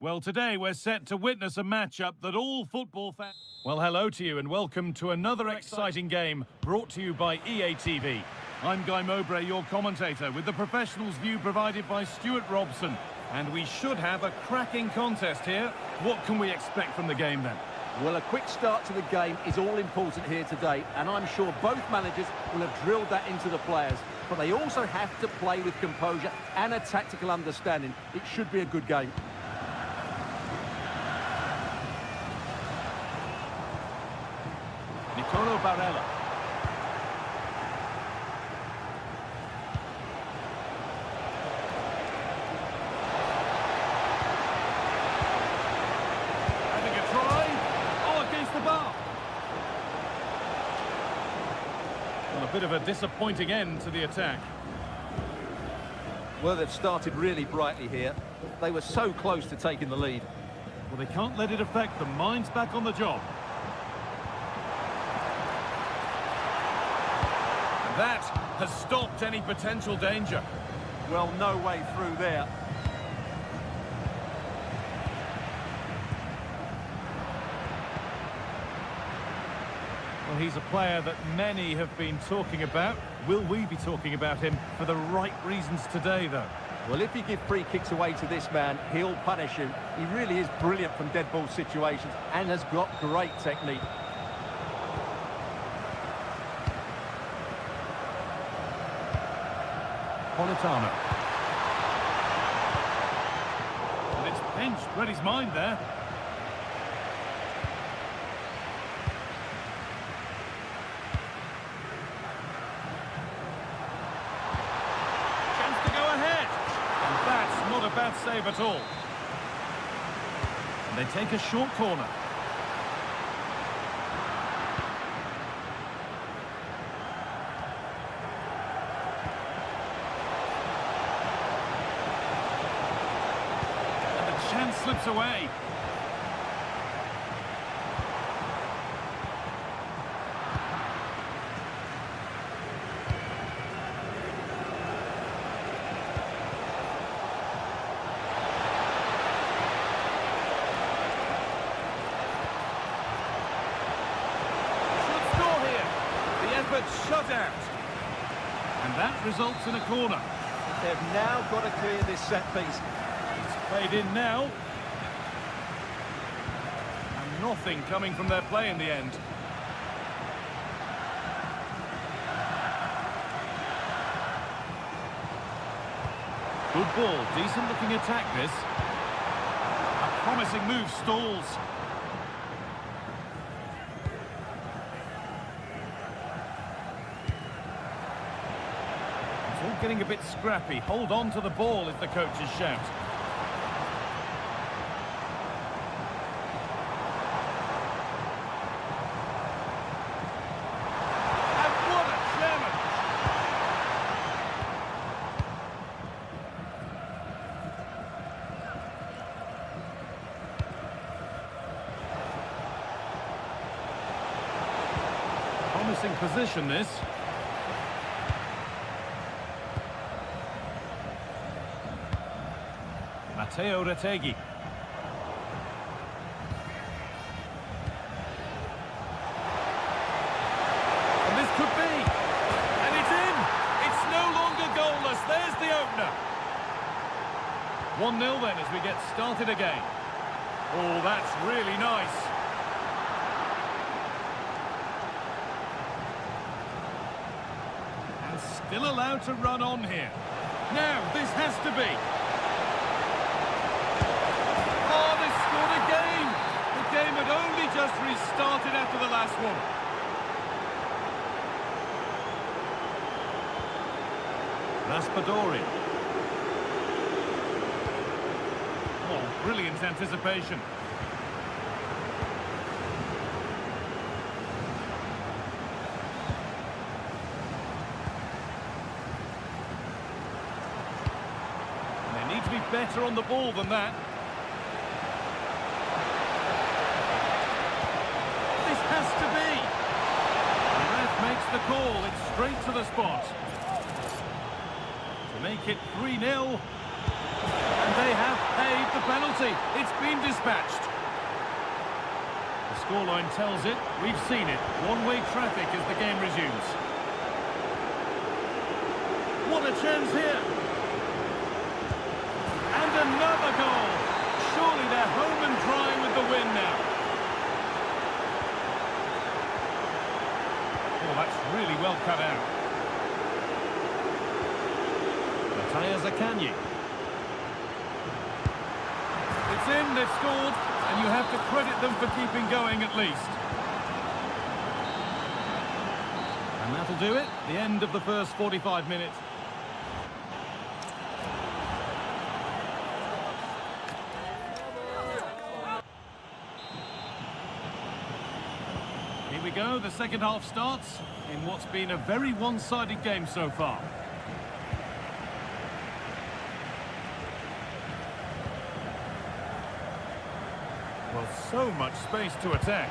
S3: Well, today we're set to witness a matchup that all football fans... Well, hello to you and welcome to another exciting game brought to you by EA TV. I'm Guy Mowbray, your commentator, with the professionals' view provided by Stuart Robson. And we should have a cracking contest here. What can we expect from the game then?
S2: Well, a quick start to the game is all important here today, and I'm sure both managers will have drilled that into the players. But they also have to play with composure and a tactical understanding. It should be a good game.
S3: Nicolo Barella. Having a try. Oh, against the bar. Well, a bit of a disappointing end to the attack.
S2: Well, they've started really brightly here. They were so close to taking the lead.
S3: Well, they can't let it affect them. Mind's back on the job. And that has stopped any potential danger.
S2: Well, no way through there.
S3: Well, he's a player that many have been talking about. Will we be talking about him for the right reasons today, though?
S2: Well, if you give free kicks away to this man, he'll punish you. He really is brilliant from dead ball situations and has got great technique.
S3: Politano. And it's pinched. Read his mind there. Not a bad save at all. And they take a short corner. And the chance slips away. Shut out. And that results in a corner.
S2: They've now got to clear this set piece.
S3: It's played in now. And nothing coming from their play in the end. Good ball, decent looking attack this. A promising move stalls. Getting a bit scrappy. Hold on to the ball is the coach's shout. And what a challenge! Promising position this. Matteo Retegui. And this could be. And it's in. It's no longer goalless. There's the opener. 1-0 then as we get started again. Oh, that's really nice. And still allowed to run on here. Now, this has to be. The game had only just restarted after the last one. Raspadori. Oh, brilliant anticipation. And they need to be better on the ball than that. Has to be. The ref makes the call. It's straight to the spot. To make it 3-0. And they have paid the penalty. It's been dispatched. The scoreline tells it. We've seen it. One-way traffic as the game resumes. What a chance here. And another goal. Surely they're home and dry with the win now. Oh, that's really well cut out. Matthias Akanyi. It's in, they've scored, and you have to credit them for keeping going at least. And that'll do it, the end of the first 45 minutes. Here we go, the second half starts in what's been a very one-sided game so far. so much space to attack.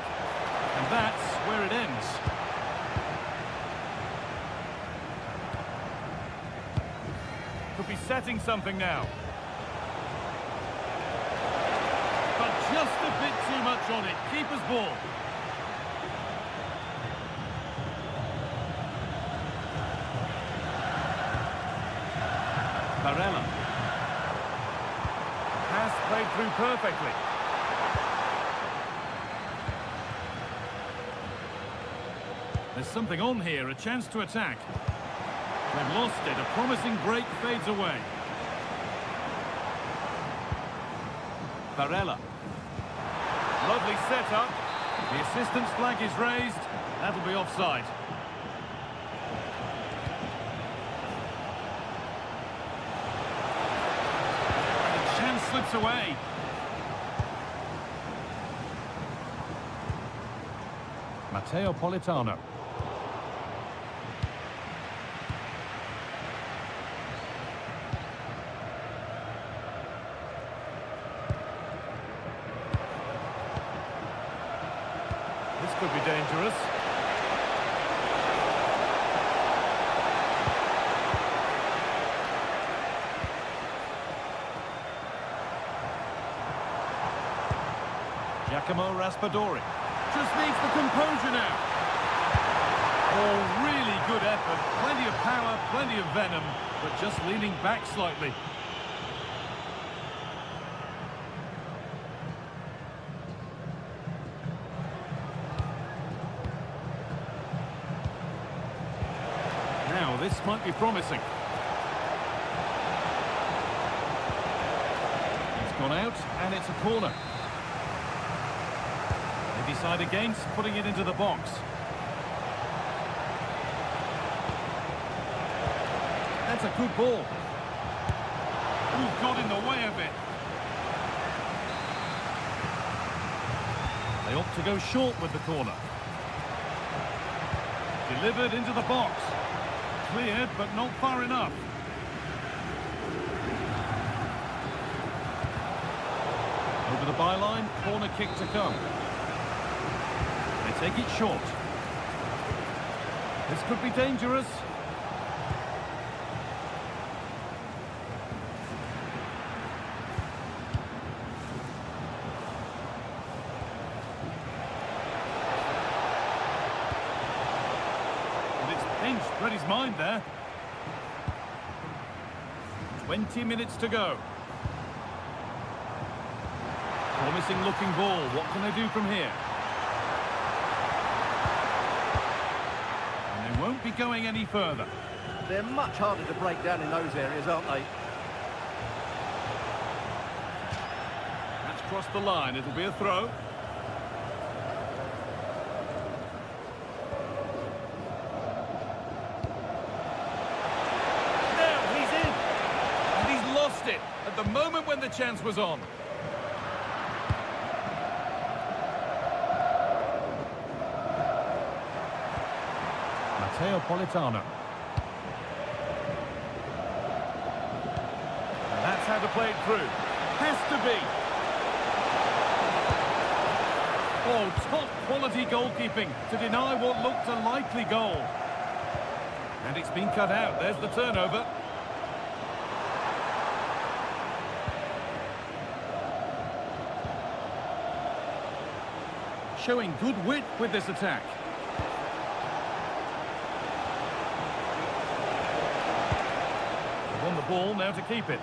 S3: And that's where it ends. Could be setting something now. But just a bit too much on it. Keeper's ball. Barella. Pass played through perfectly. There's something on here, a chance to attack. They've lost it, a promising break fades away. Barella. Lovely setup. The assistant's flag is raised. That'll be offside. The chance slips away. Matteo Politano. This could be dangerous. Giacomo Raspadori. Just needs the composure now. Oh, really good effort. Plenty of power, plenty of venom, but just leaning back slightly. Now, this might be promising. It's gone out, and it's a corner. They decide against putting it into the box. That's a good ball. Who got in the way of it? They opt to go short with the corner. Delivered into the box. Cleared, but not far enough. Over the byline, corner kick to come. They take it short. This could be dangerous. Read his mind there. 20 minutes to go. Promising looking ball. What can they do from here? And they won't be going any further.
S2: They're much harder to break down in those areas, aren't they?
S3: That's crossed the line. It'll be a throw. It at the moment when the chance was on. Matteo Politano. And that's how to play it through. Has to be. Oh, top quality goalkeeping to deny what looked a likely goal. And it's been cut out. There's the turnover. Showing good wit with this attack. They've won the ball, now to keep it.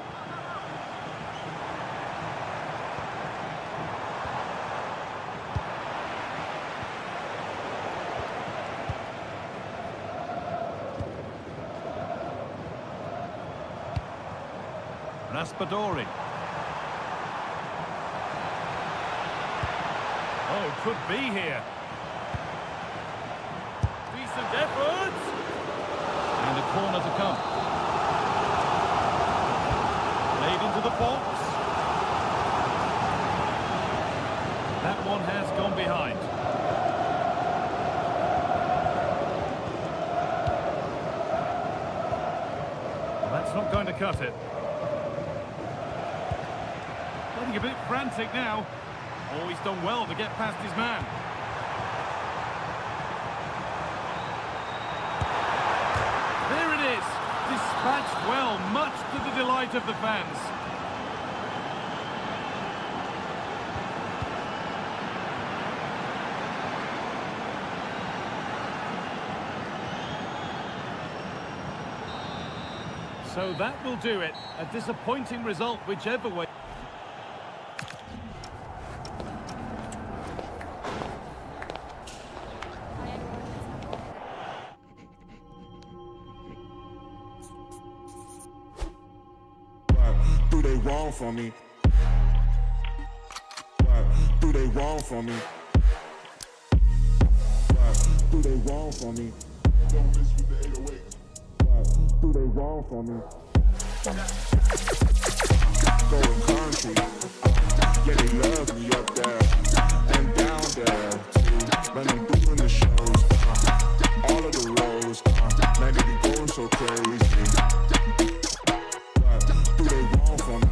S3: Raspadori. Oh, could be here. Decent effort. And a corner to come. Played into the box. That one has gone behind. Well, that's not going to cut it. Getting a bit frantic now. Oh, he's done well to get past his man. There it is. Dispatched well, much to the delight of the fans. So that will do it. A disappointing result, whichever way.
S5: Do they wrong for me? Do they wrong for me? Do they wrong for me? Don't miss with the 808. Do they wrong for me? Going country, yeah, they love me up there and down there too. When I'm doing the shows, all of the roads, man, they be going so crazy. Do they wrong for me?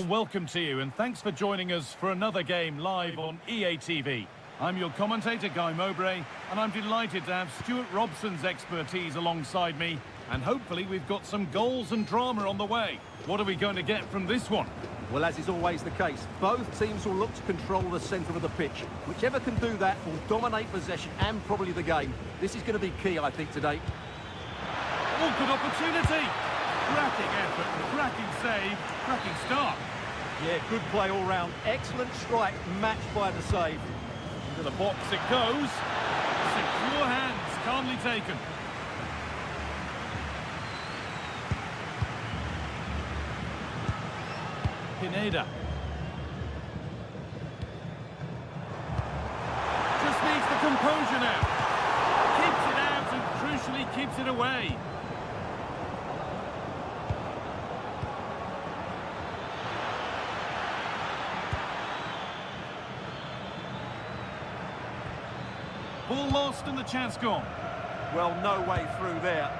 S3: Welcome to you, and thanks for joining us for another game live on EA TV. I'm your commentator, Guy Mowbray, and I'm delighted to have Stuart Robson's expertise alongside me, and hopefully we've got some goals and drama on the way. What are we going to get from this one?
S2: Well, as is always the case, both teams will look to control the centre of the pitch. Whichever can do that will dominate possession and probably the game. This is going to be key, I think, today.
S3: Oh, good opportunity! Cracking effort, cracking save, cracking start.
S2: Yeah, good play all round. Excellent strike, matched by the save.
S3: Into the box it goes. Secure hands, calmly taken. Pineda. Just needs the composure now. Keeps it out and crucially keeps it away. Ball lost and the chance gone.
S2: Well, no way through there.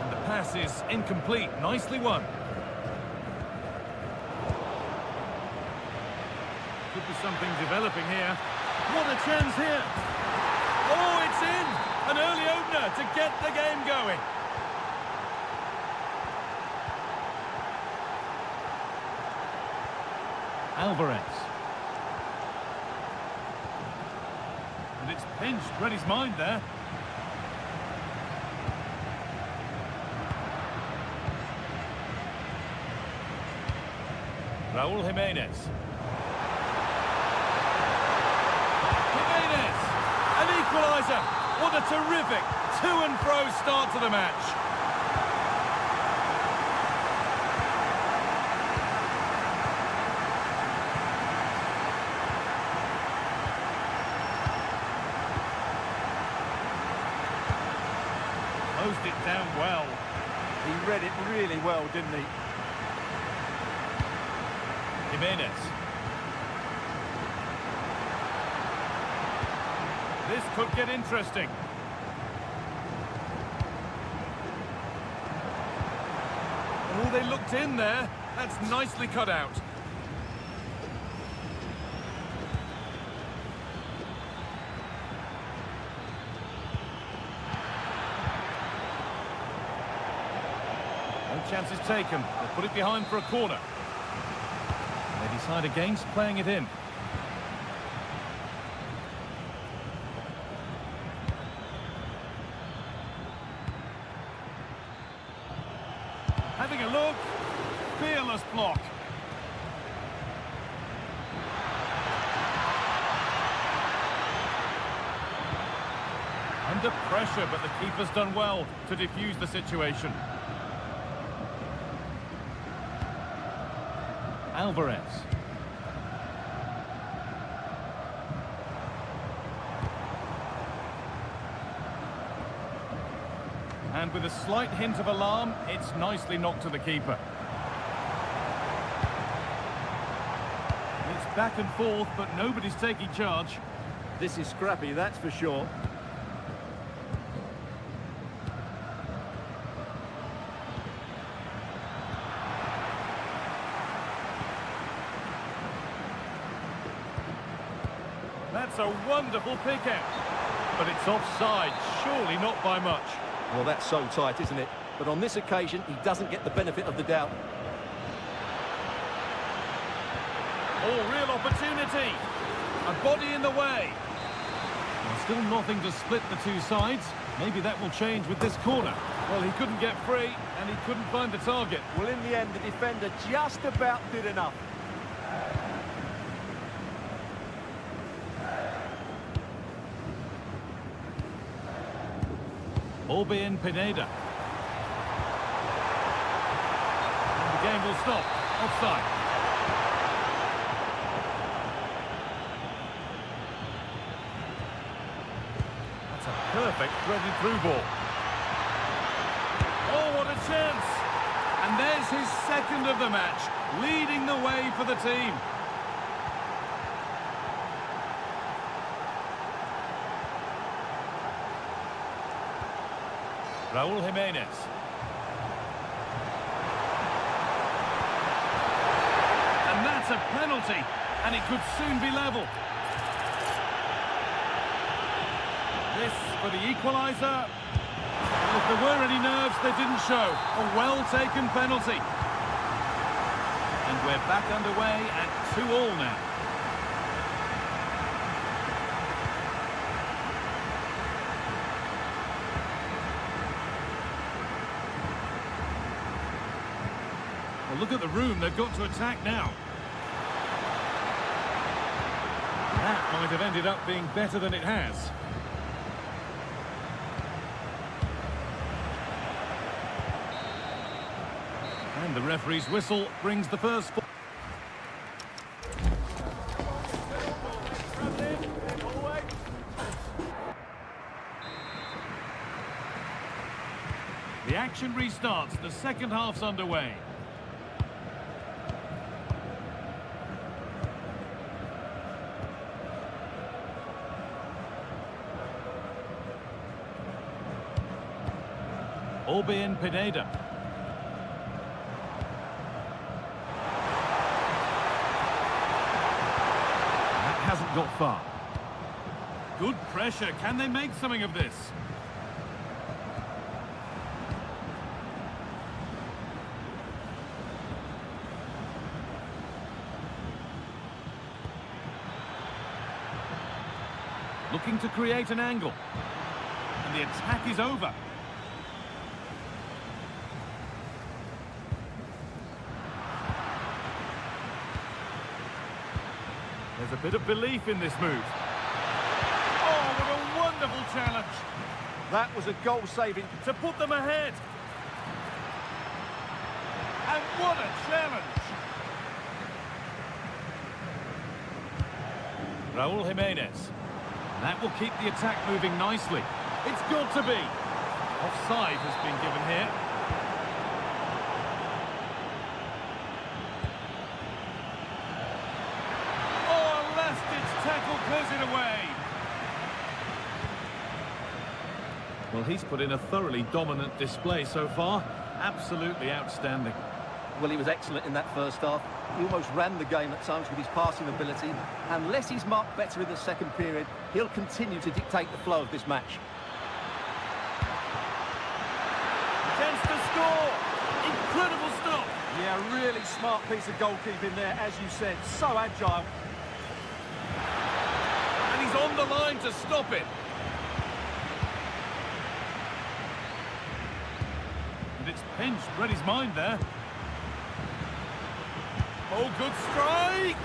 S3: And the pass is incomplete. Nicely won. Could be something developing here. What a chance here. Oh, it's in. An early opener to get the game going. Alvarez. And it's pinched, read his mind there. Raúl Jiménez. Jiménez! An equaliser! What a terrific to and fro start to the match. down well.
S2: He read it really well, didn't he?
S3: Jimenez. This could get interesting. Oh, they looked in there. That's nicely cut out. No chances taken. They put it behind for a corner. They decide against playing it in. Having a look. Fearless block. Under pressure, but the keeper's done well to defuse the situation. Alvarez. And with a slight hint of alarm, it's nicely knocked to the keeper. It's back and forth, but nobody's taking charge.
S2: This is scrappy, that's for sure.
S3: That's a wonderful pick out. But it's offside, surely not by much.
S2: Well, that's so tight, isn't it? But on this occasion, he doesn't get the benefit of the doubt.
S3: Oh, real opportunity. A body in the way. Well, still nothing to split the two sides. Maybe that will change with this corner. Well, he couldn't get free, and he couldn't find the target.
S2: Well, in the end, the defender just about did enough.
S3: Ball being Pineda. And the game will stop. Offside. That's a perfect threaded through ball. Oh, what a chance! And there's his second of the match, leading the way for the team. Raúl Jiménez. And that's a penalty, and it could soon be level. This for the equaliser. Well, if there were any nerves, they didn't show. A well-taken penalty. And we're back underway at 2-2 now. Well, look at the room they've got to attack now. That might have ended up being better than it has. And the referee's whistle brings the first... The action restarts. The second half's underway. Orbin Pineda. That hasn't got far. Good pressure. Can they make something of this? Looking to create an angle. And the attack is over. There's a bit of belief in this move. Oh, what a wonderful challenge.
S2: That was a goal-saving...
S3: To put them ahead. And what a challenge. Raúl Jiménez. That will keep the attack moving nicely. It's got to be. Offside has been given here. Oh, a last-ditch tackle clears it away. Well, he's put in a thoroughly dominant display so far. Absolutely outstanding.
S2: Well, he was excellent in that first half. He almost ran the game at times with his passing ability. Unless he's marked better in the second period, he'll continue to dictate the flow of this match.
S3: Chance to score. Incredible stop.
S2: Yeah, really smart piece of goalkeeping there, as you said. So agile.
S3: And he's on the line to stop it. And it's pinched, read his mind there. Oh, good strike!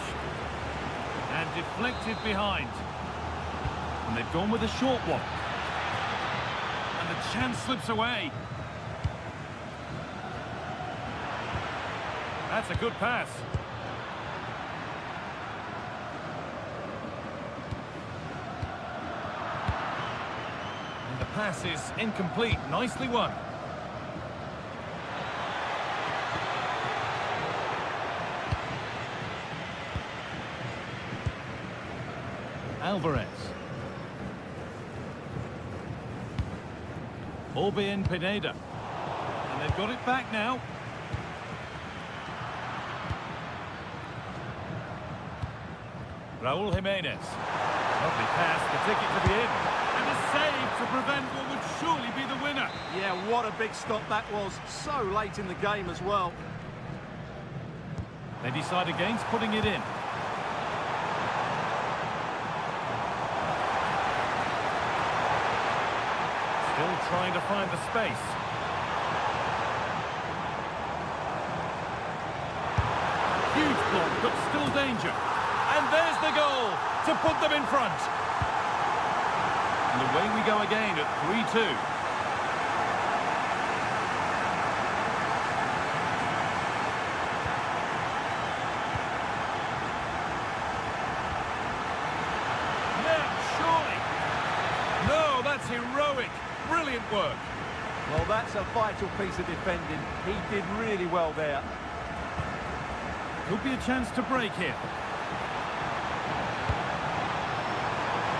S3: And deflected behind. And they've gone with a short one. And the chance slips away. That's a good pass. And the pass is incomplete. Nicely won. Alvarez. Orbien Pineda. And they've got it back now. Raul Jimenez. Lovely pass to take it to the end. And a save to prevent what would surely be the winner.
S2: Yeah, what a big stop that was. So late in the game as well.
S3: They decide against putting it in. Still trying to find the space. Huge block, but still danger. And there's the goal to put them in front. And away we go again at 3-2. Now, surely. No, that's heroic. Brilliant work.
S2: Well, that's a vital piece of defending. He did really well there.
S3: Could be a chance to break here.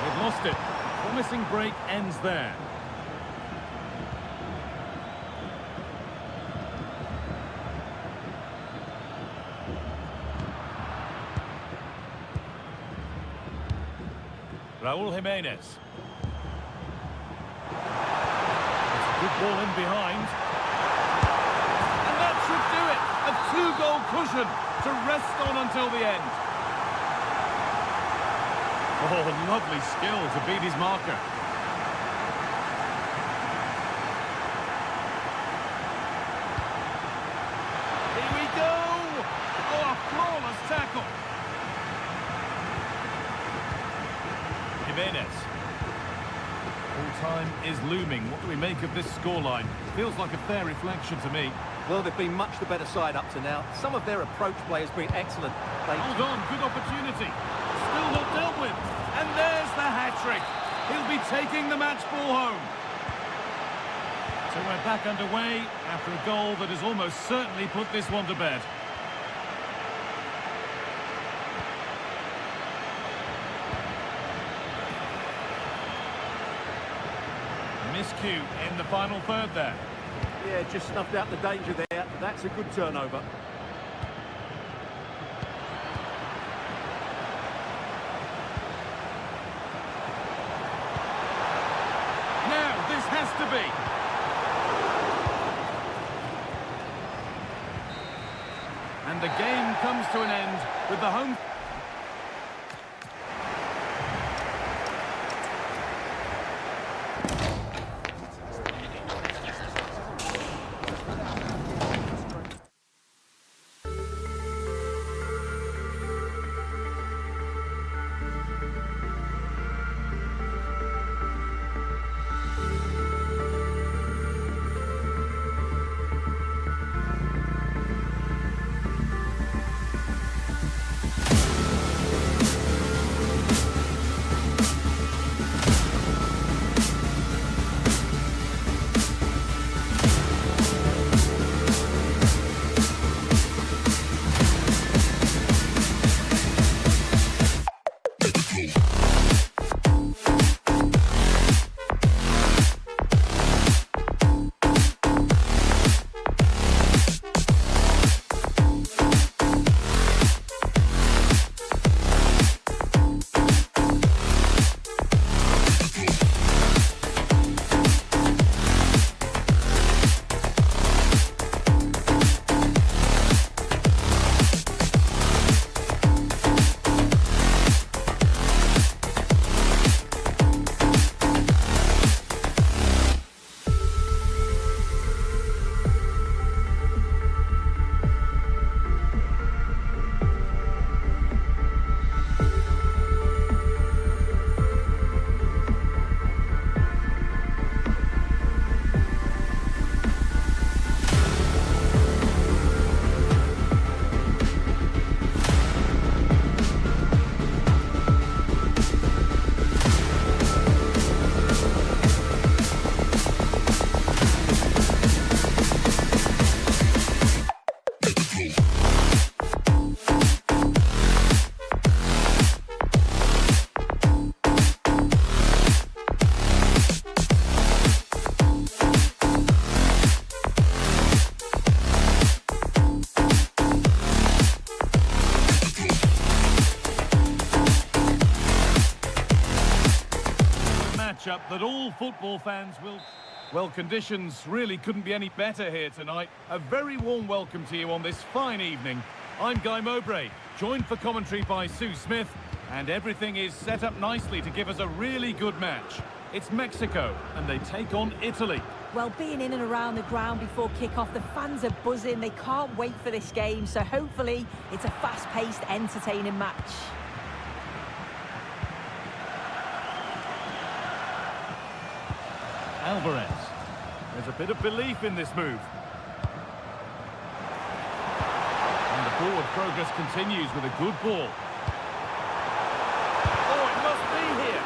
S3: They've lost it. Promising break ends there. Raul Jimenez. Good ball in behind. And that should do it. A two-goal cushion to rest on until the end. Oh, lovely skill to beat his marker. Here we go. Oh, a flawless tackle. Jimenez. Full-time is looming. What do we make of this scoreline? Feels like a fair reflection to me.
S2: Well, they've been much the better side up to now. Some of their approach play has been excellent.
S3: Hold on, good opportunity. Still not dealt with. And there's the hat-trick. He'll be taking the match ball home. So we're back underway after a goal that has almost certainly put this one to bed. Miscue in the final third there.
S2: Yeah, just snuffed out the danger there. That's a good turnover.
S3: Now, this has to be. And the game comes to an end with the home... matchup that all football fans will... Well, conditions really couldn't be any better here tonight. A very warm welcome to you on this fine evening. I'm Guy Mowbray, joined for commentary by Sue Smith, and everything is set up nicely to give us a really good match. It's Mexico, and they take on Italy.
S4: Well, being in and around the ground before kick-off, the fans are buzzing. They can't wait for this game, so hopefully it's a fast-paced, entertaining match.
S3: Alvarez. There's a bit of belief in this move. And the forward progress continues with a good ball. Oh, it must be here.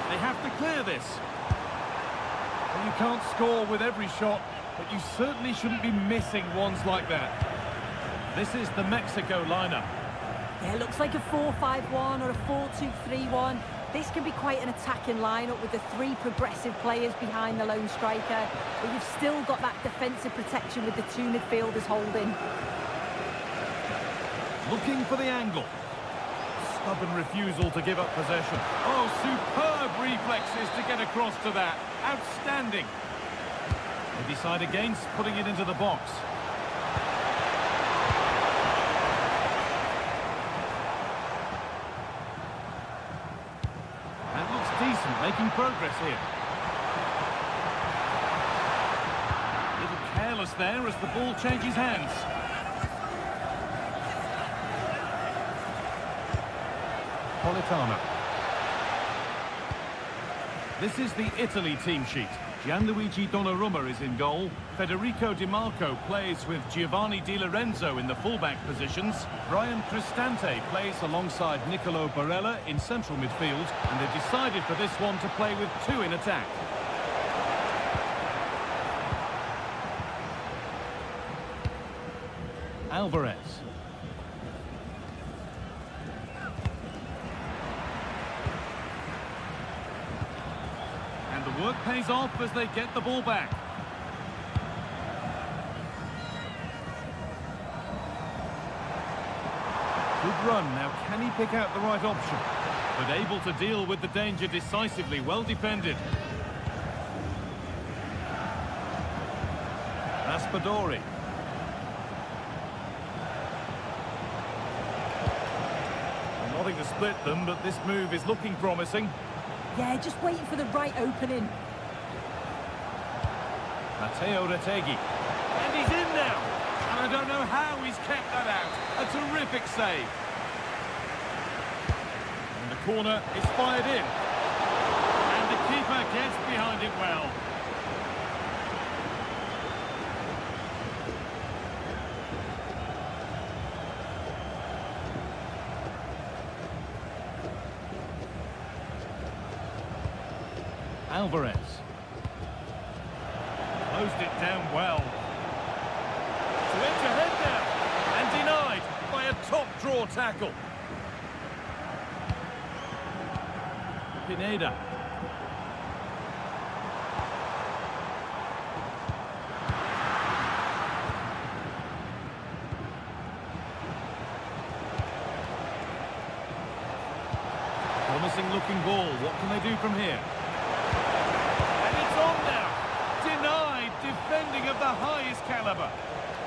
S3: They have to clear this. Well, you can't score with every shot, but you certainly shouldn't be missing ones like that. This is the Mexico lineup.
S4: Yeah, it looks like a 4-5-1 or a 4-2-3-1. This can be quite an attacking lineup with the three progressive players behind the lone striker, but you've still got that defensive protection with the two midfielders holding.
S3: Looking for the angle. Stubborn refusal to give up possession. Oh, superb reflexes to get across to that. Outstanding. They decide against putting it into the box. That looks decent, making progress here. A little careless there as the ball changes hands. Politano. This is the Italy team sheet. Gianluigi Donnarumma is in goal. Federico Di Marco plays with Giovanni Di Lorenzo in the fullback positions. Brian Cristante plays alongside Nicolo Barella in central midfield, and they've decided for this one to play with two in attack. Alvarez. The work pays off as they get the ball back. Good run. Now, can he pick out the right option? But able to deal with the danger decisively. Well defended. Raspadori. Nothing to split them, but this move is looking promising.
S4: Yeah, just waiting for the right opening.
S3: Matteo Retegui. And he's in now. And I don't know how he's kept that out. A terrific save. And the corner is fired in. And the keeper gets behind it well. Alvarez. Closed it down well. To edge ahead now. And denied by a top draw tackle. Pineda. Promising looking ball. What can they do from here? Defending of the highest caliber.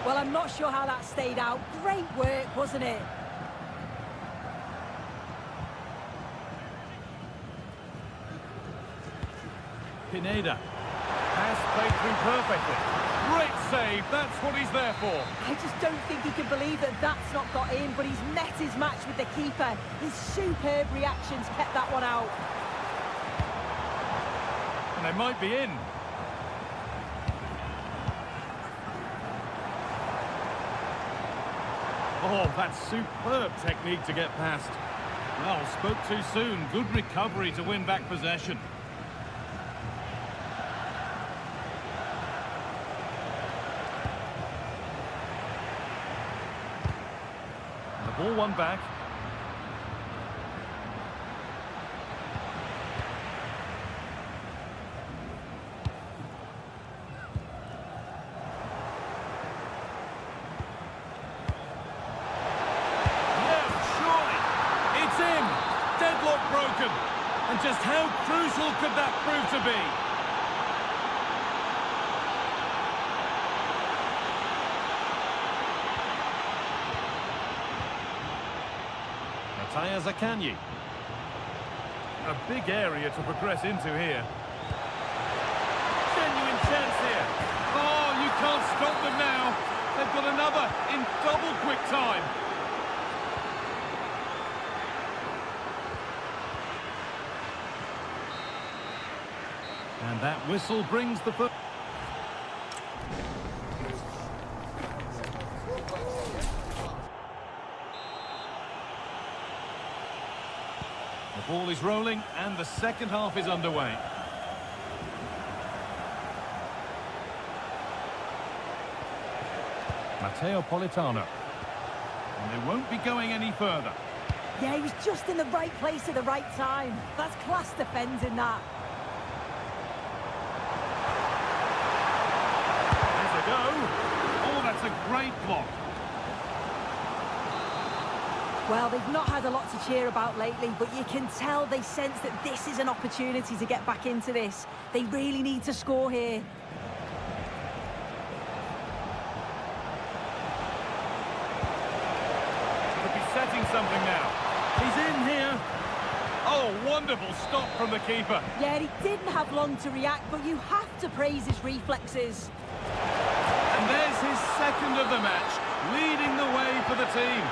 S4: Well, I'm not sure how that stayed out. Great work, wasn't it?
S3: Pineda. Pass played through perfectly. Great save, that's what he's there for.
S4: I just don't think he can believe that that's not got in, but he's met his match with the keeper. His superb reactions kept that one out.
S3: And they might be in. Oh, that's superb technique to get past. Well, spoke too soon. Good recovery to win back possession. The ball won back. And just how crucial could that prove to be? Zakanyi. A big area to progress into here. Genuine chance here. Oh, you can't stop them now. They've got another in double quick time. And that whistle brings the first. The ball is rolling and the second half is underway. Matteo Politano. And they won't be going any further.
S4: Yeah, he was just in the right place at the right time. That's class defending that.
S3: There's a go. Oh, that's a great block.
S4: Well, they've not had a lot to cheer about lately, but you can tell they sense that this is an opportunity to get back into this. They really need to score here.
S3: Could be setting something now. He's in here. Oh, wonderful stop from the keeper.
S4: Yeah, he didn't have long to react, but you have to praise his reflexes.
S3: And there's his second of the match, leading the way for the team.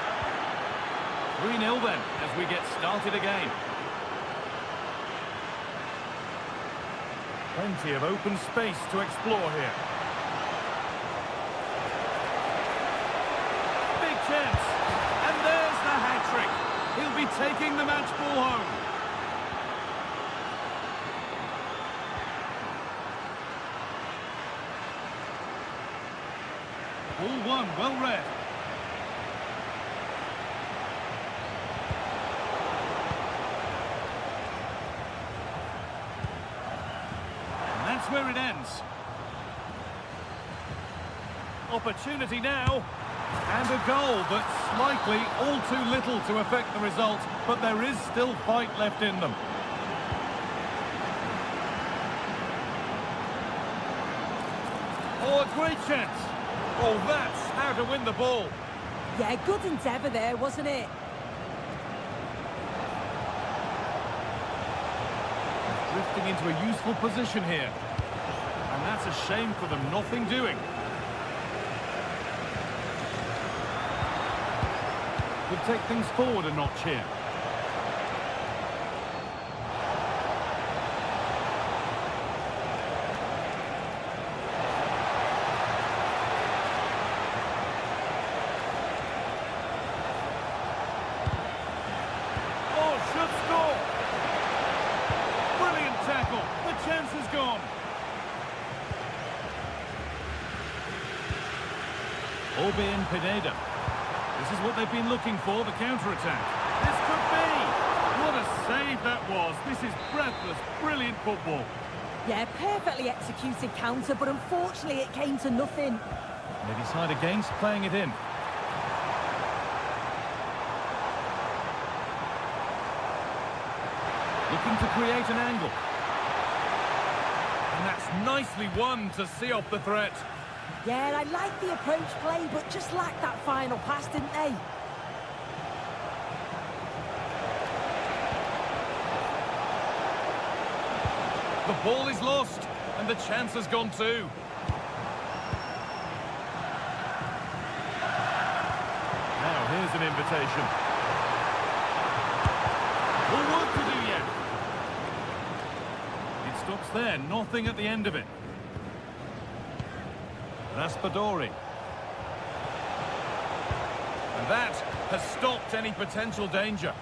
S3: 3-0 then, as we get started again. Plenty of open space to explore here. Big chance. And there's the hat-trick. He'll be taking the match ball home. Ball one, well read. Where it ends. Opportunity now. And a goal, but slightly all too little to affect the result. But there is still fight left in them. Oh, a great chance. Oh, that's how to win the ball.
S4: Yeah, good endeavour there, wasn't it?
S3: Drifting into a useful position here. And that's a shame for them, nothing doing. Could take things forward a notch here. Oh, should score! Brilliant tackle, the chance is gone. Orbin Pineda. This is what they've been looking for, the counter-attack. This could be! What a save that was. This is breathless, brilliant football.
S4: Yeah, perfectly executed counter, but unfortunately it came to nothing.
S3: They decide against playing it in. Looking to create an angle. And that's nicely won to see off the threat.
S4: Yeah, I like the approach play, but just lacked that final pass, didn't they?
S3: The ball is lost, and the chance has gone too. Now here's an invitation. More work to do yet. It stops there, nothing at the end of it. Raspadori. And that has stopped any potential danger.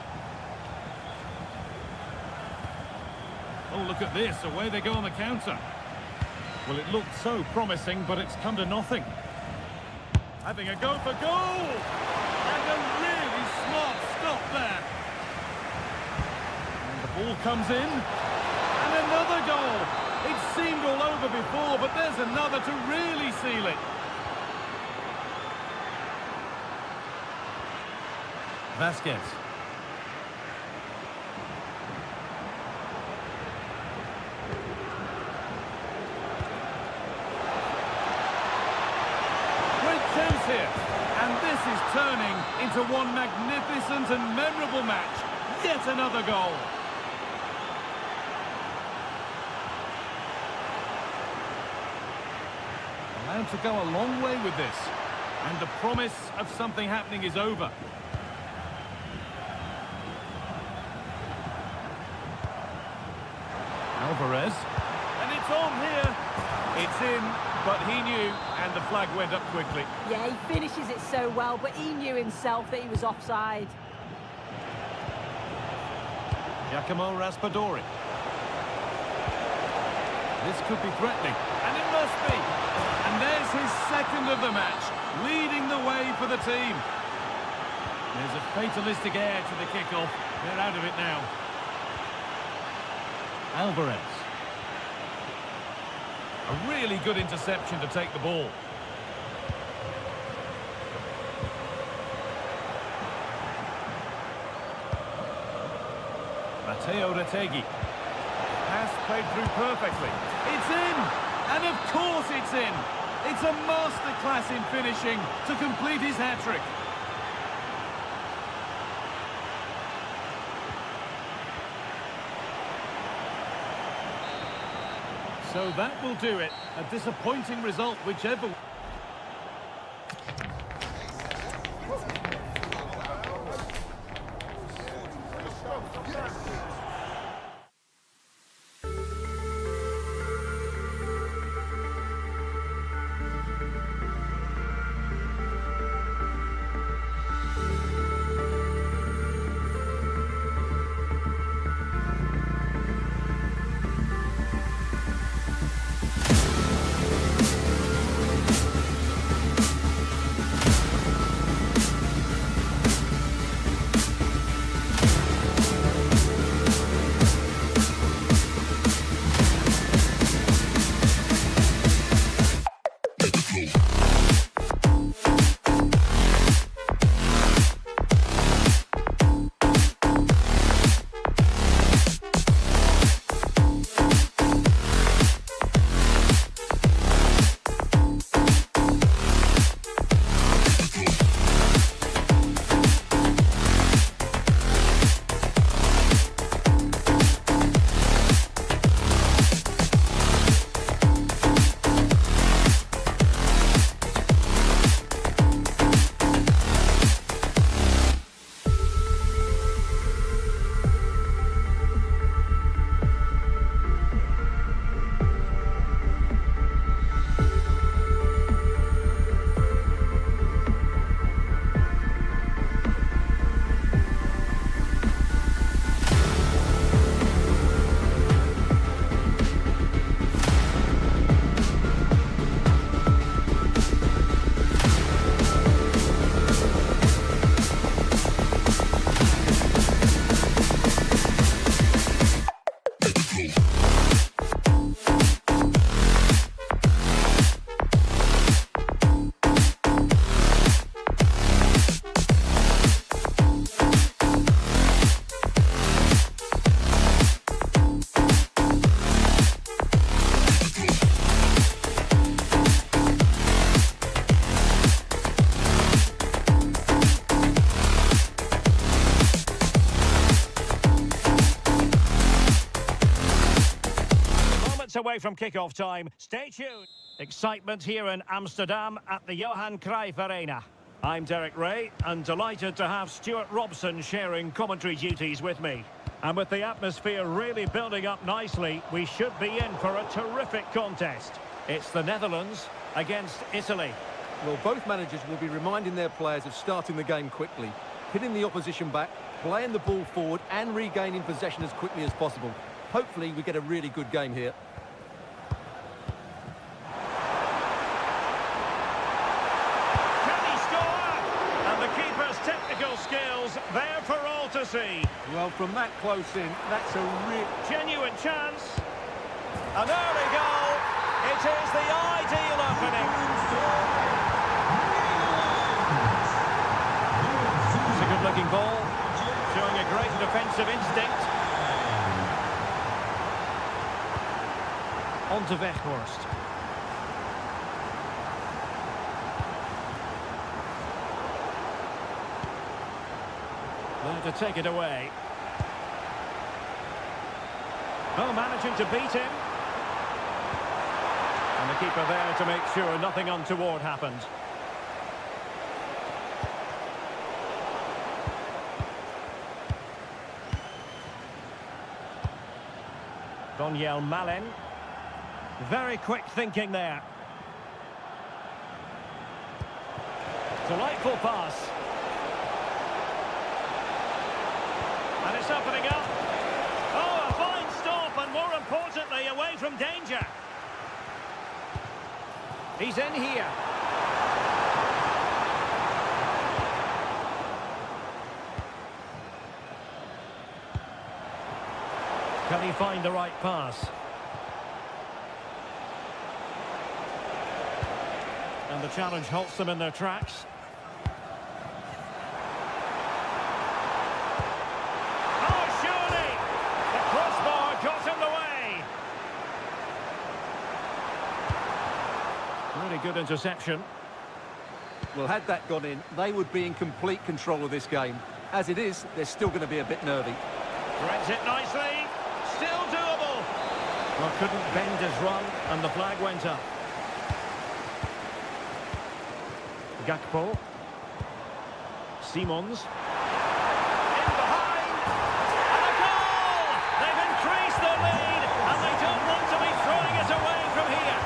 S3: Oh, look at this. Away they go on the counter. Well, it looked so promising, but it's come to nothing. Having a go for goal! And a really smart stop there. And the ball comes in. And another goal! It seemed all over before, but there's another to really seal it. Vasquez. is turning into one magnificent and memorable match. Yet another goal. Allowed to go a long way with this. And the promise of something happening is over. Alvarez. And it's on here. It's in, but he knew, and the flag went up quickly.
S4: Yeah, he finishes it so well, but he knew himself that he was offside.
S3: Giacomo Raspadori. This could be threatening, and it must be. And there's his second of the match, leading the way for the team. There's a fatalistic air to the kickoff. They're out of it now. Alvarez. A really good interception to take the ball. Matteo Retegui. Pass played through perfectly. It's in! And of course it's in! It's a masterclass in finishing to complete his hat-trick. So that will do it. A disappointing result, whichever...
S1: Away from kick-off time. Stay tuned. Excitement here in Amsterdam at the Johan Cruyff Arena. I'm Derek Ray and delighted to have Stuart Robson sharing commentary duties with me. And with the atmosphere really building up nicely, we should be in for a terrific contest. It's the Netherlands against Italy.
S2: Well, both managers will be reminding their players of starting the game quickly, hitting the opposition back, playing the ball forward and regaining possession as quickly as possible. Hopefully we get a really good game here.
S1: Skills there for all to see.
S2: Well, from that close in, that's a real
S1: genuine chance. An early goal. It is the ideal opening. It's a good-looking ball, showing a great defensive instinct. On to Weghorst. There to take it away. Oh, managing to beat him. And the keeper there to make sure nothing untoward happened. Daniel Malen. Very quick thinking there. Delightful pass. And it's opening up. Oh, a fine stop, and more importantly, away from danger. He's in here. Can he find the right pass? And the challenge halts them in their tracks. Oh, surely! The crossbar got in the way. Really good interception.
S2: Well, had that gone in, they would be in complete control of this game. As it is, they're still going to be a bit nervy.
S1: Threads it nicely. Still doable. Well, couldn't bend his run, and the flag went up. Gakpo. Simons. In behind. And a goal! They've increased their lead, and they don't want to be throwing it away from here.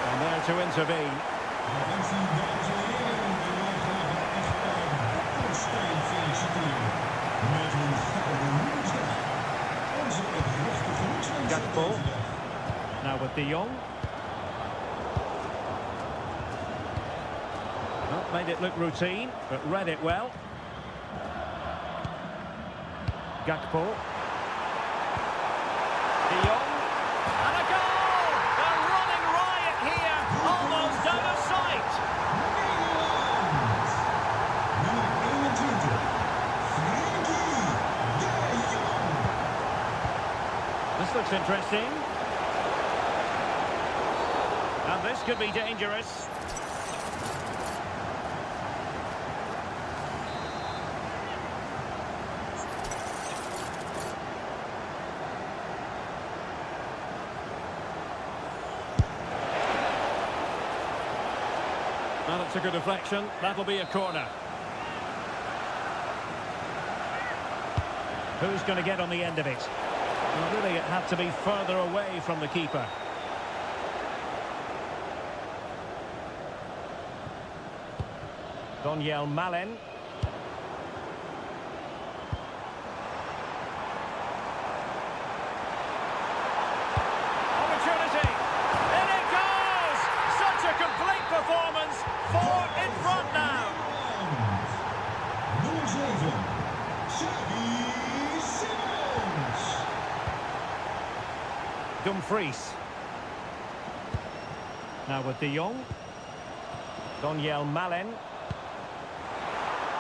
S1: And there to intervene. Gakpo. Now with De Jong. Well, made it look routine, but read it well. Gakpo. De Jong. And a goal! They're running riot here, almost out of sight. This looks interesting. And this could be dangerous. Well, it's a good deflection. That'll be a corner. Who's going to get on the end of it? Well, really, it had to be further away from the keeper. Daniel Malen. Opportunity. In it goes! Such a complete performance. 4 in front now.
S6: Nummer 7.
S1: Dumfries. Now with De Jong. Daniel Malen.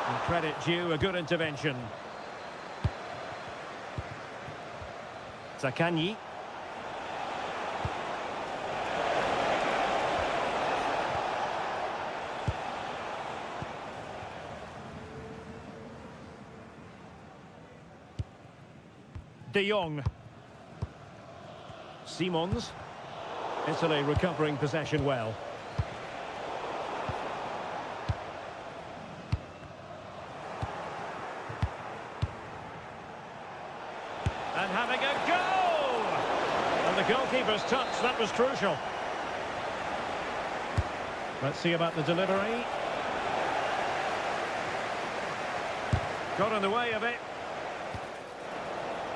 S1: And credit due, a good intervention. Zakanyi. De Jong. Simons. Italy recovering possession well. And having a go! And the goalkeeper's touch, that was crucial. Let's see about the delivery. Got in the way of it.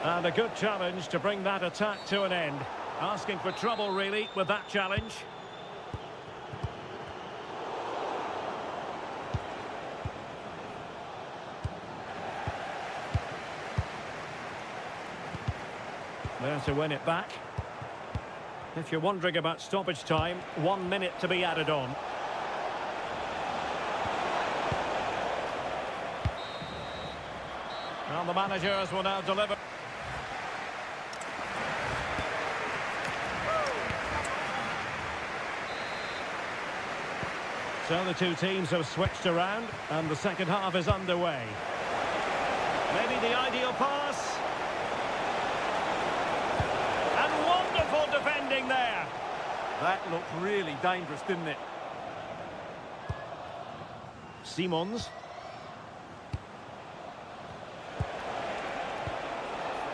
S1: And a good challenge to bring that attack to an end. Asking for trouble, really, with that challenge. There to win it back. If you're wondering about stoppage time, 1 minute to be added on. And the managers will now deliver. So the two teams have switched around and the second half is underway. Maybe the ideal pass. And wonderful defending there.
S2: That looked really dangerous, didn't it?
S1: Simons.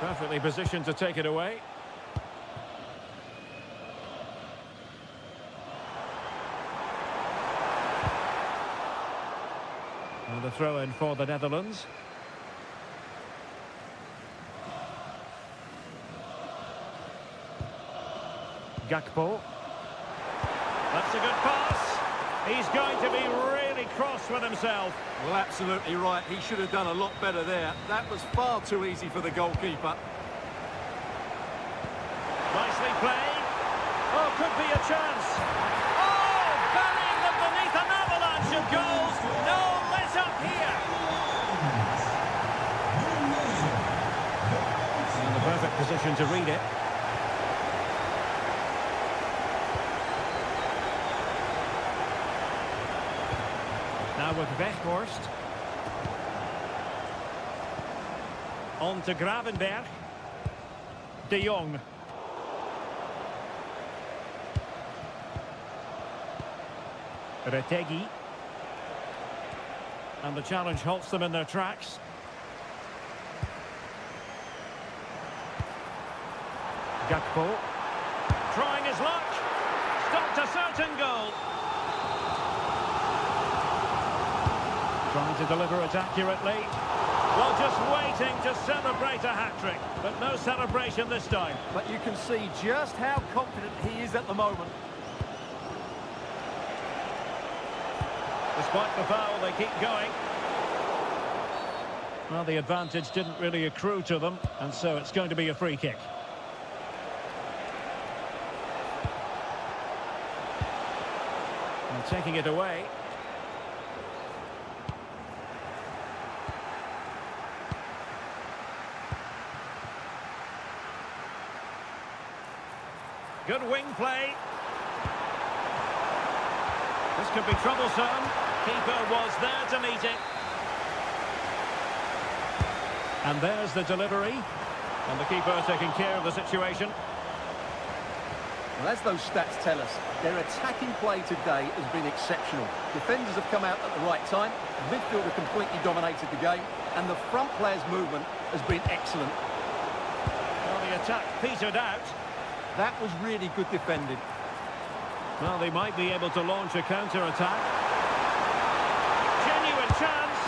S1: Perfectly positioned to take it away. And the throw in for the Netherlands. Gakpo. That's a good pass. He's going to be really cross with himself.
S2: Well, absolutely right. He should have done a lot better there. That was far too easy for the goalkeeper.
S1: Nicely played. Oh, could be a chance. Oh, burying them beneath an avalanche of goals. No let up here. In the perfect position to read it. Now with Weghorst. On to Gravenberg. De Jong. Retegi. And the challenge halts them in their tracks. Gakpo. Trying his luck. Stopped a certain goal. Trying to deliver it accurately. Well, just waiting to celebrate a hat-trick. But no celebration this time.
S2: But you can see just how confident he is at the moment.
S1: Despite the foul, they keep going. Well, the advantage didn't really accrue to them, and so it's going to be a free kick. And taking it away. Good wing play. This could be troublesome. Keeper was there to meet it. And there's the delivery. And the keeper taking care of the situation.
S2: Well, as those stats tell us, their attacking play today has been exceptional. Defenders have come out at the right time. The midfield have completely dominated the game. And the front players' movement has been excellent.
S1: Well, the attack petered out.
S2: That was really good defending.
S1: Well, they might be able to launch a counter-attack. Genuine chance.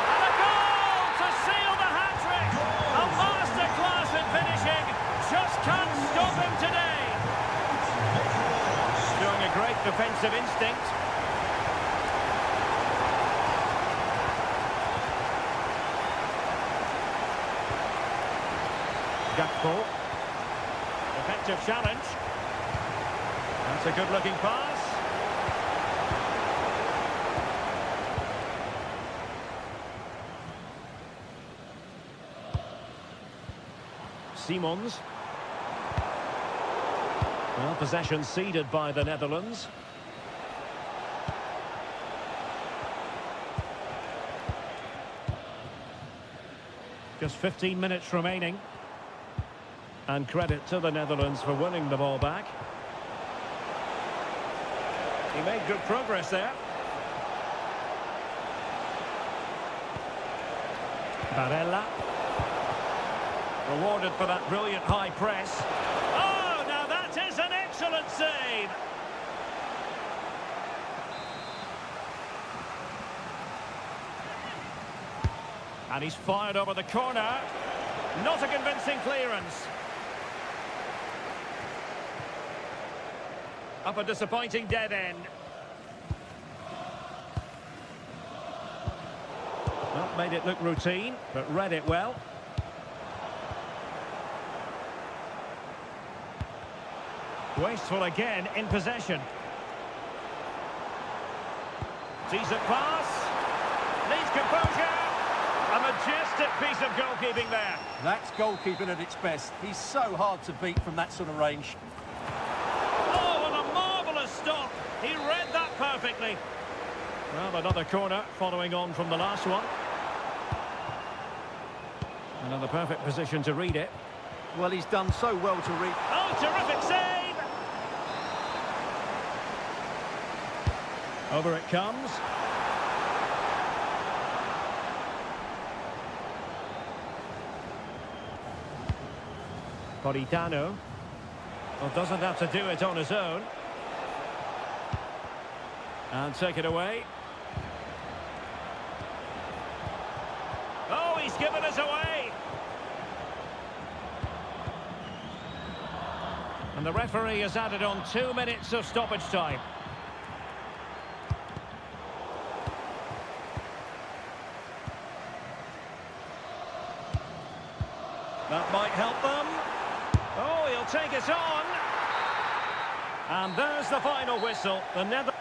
S1: And a goal to seal the hat-trick. A masterclass in finishing. Just can't stop him today. Showing a great defensive instinct. Gakpo. Effective challenge. That's a good-looking pass. Simons. Well, possession ceded by the Netherlands. Just 15 minutes remaining. And credit to the Netherlands for winning the ball back. He made good progress there. Barella. Rewarded for that brilliant high press. Oh, now that is an excellent save. And he's fired over the corner. Not a convincing clearance. Up a disappointing dead end. Well, made it look routine, but read it well. Wasteful again in possession. Decent pass. Needs composure. A majestic piece of goalkeeping there.
S2: That's goalkeeping at its best. He's so hard to beat from that sort of range.
S1: Oh, and a marvellous stop. He read that perfectly. Well, another corner following on from the last one. Another perfect position to read it.
S2: Well, he's done so well to read.
S1: Oh, terrific save! Over it comes. Politano. Well, doesn't have to do it on his own. And take it away. Oh, he's given us away! And the referee has added on 2 minutes of stoppage time. That might help them. Oh, he'll take it on. And there's the final whistle. The Netherlands.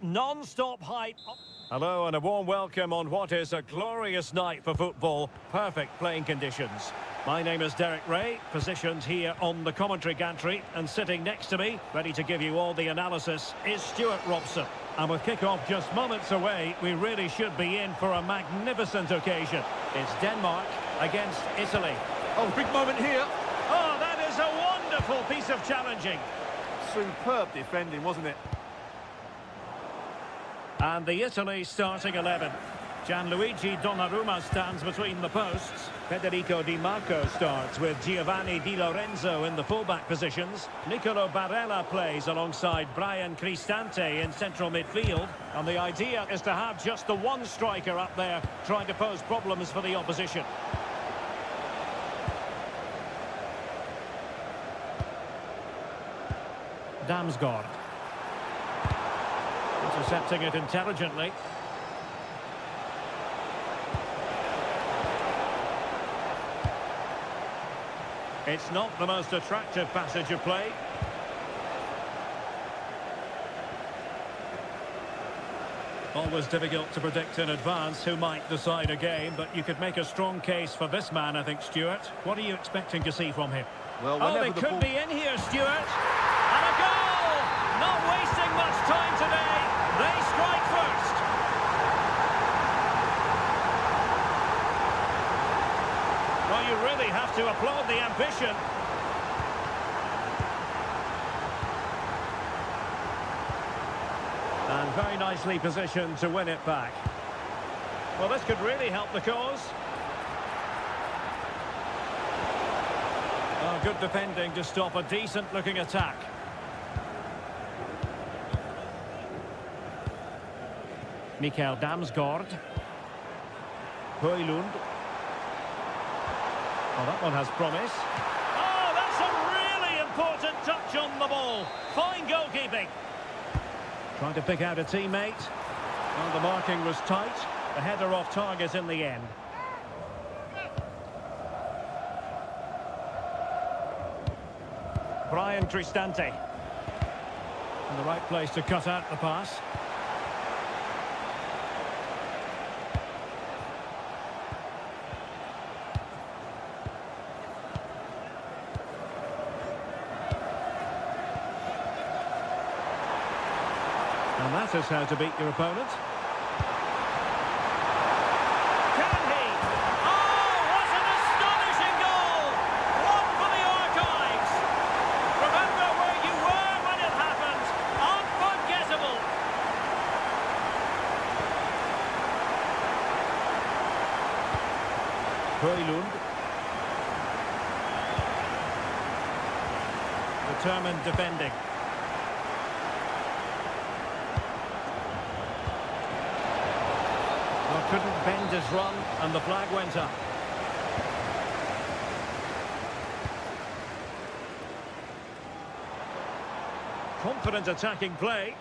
S1: Non-stop hype. Hello and a warm welcome on what is a glorious night for football. Perfect playing conditions. My name is Derek Ray, positioned here on the commentary gantry, and sitting next to me, ready to give you all the analysis, is Stuart Robson. And with kick-off just moments away, we really should be in for a magnificent occasion. It's Denmark against Italy.
S2: Oh, big moment here.
S1: Oh, that is a wonderful piece of challenging.
S2: Superb defending, wasn't it?
S1: And the Italy starting 11. Gianluigi Donnarumma stands between the posts. Federico Di Marco starts with Giovanni Di Lorenzo in the fullback positions. Nicolo Barella plays alongside Brian Cristante in central midfield. And the idea is to have just the one striker up there trying to pose problems for the opposition. Damsgaard. Intercepting it intelligently. It's not the most attractive passage of play. Always difficult to predict in advance who might decide a game, but you could make a strong case for this man, I think, Stuart. What are you expecting to see from him?
S2: Well,
S1: oh, they could be in here, Stuart. And a goal! Not wasting much time today. They strike first. Well, you really have to applaud the ambition. And very nicely positioned to win it back. Well, this could really help the cause. Oh, good defending to stop a decent-looking attack. Mikael Damsgaard. Højlund. Well, that one has promise. Oh, that's a really important touch on the ball. Fine goalkeeping. Trying to pick out a teammate. Well, the marking was tight. The header off target in the end. Brian Cristante. In the right place to cut out the pass. And that is how to beat your opponent. Can he? Oh, what an astonishing goal! One for the archives. Remember where you were when it happened. Unforgettable. Højlund. Determined defending. Couldn't bend his run, and the flag went up. Confident attacking play.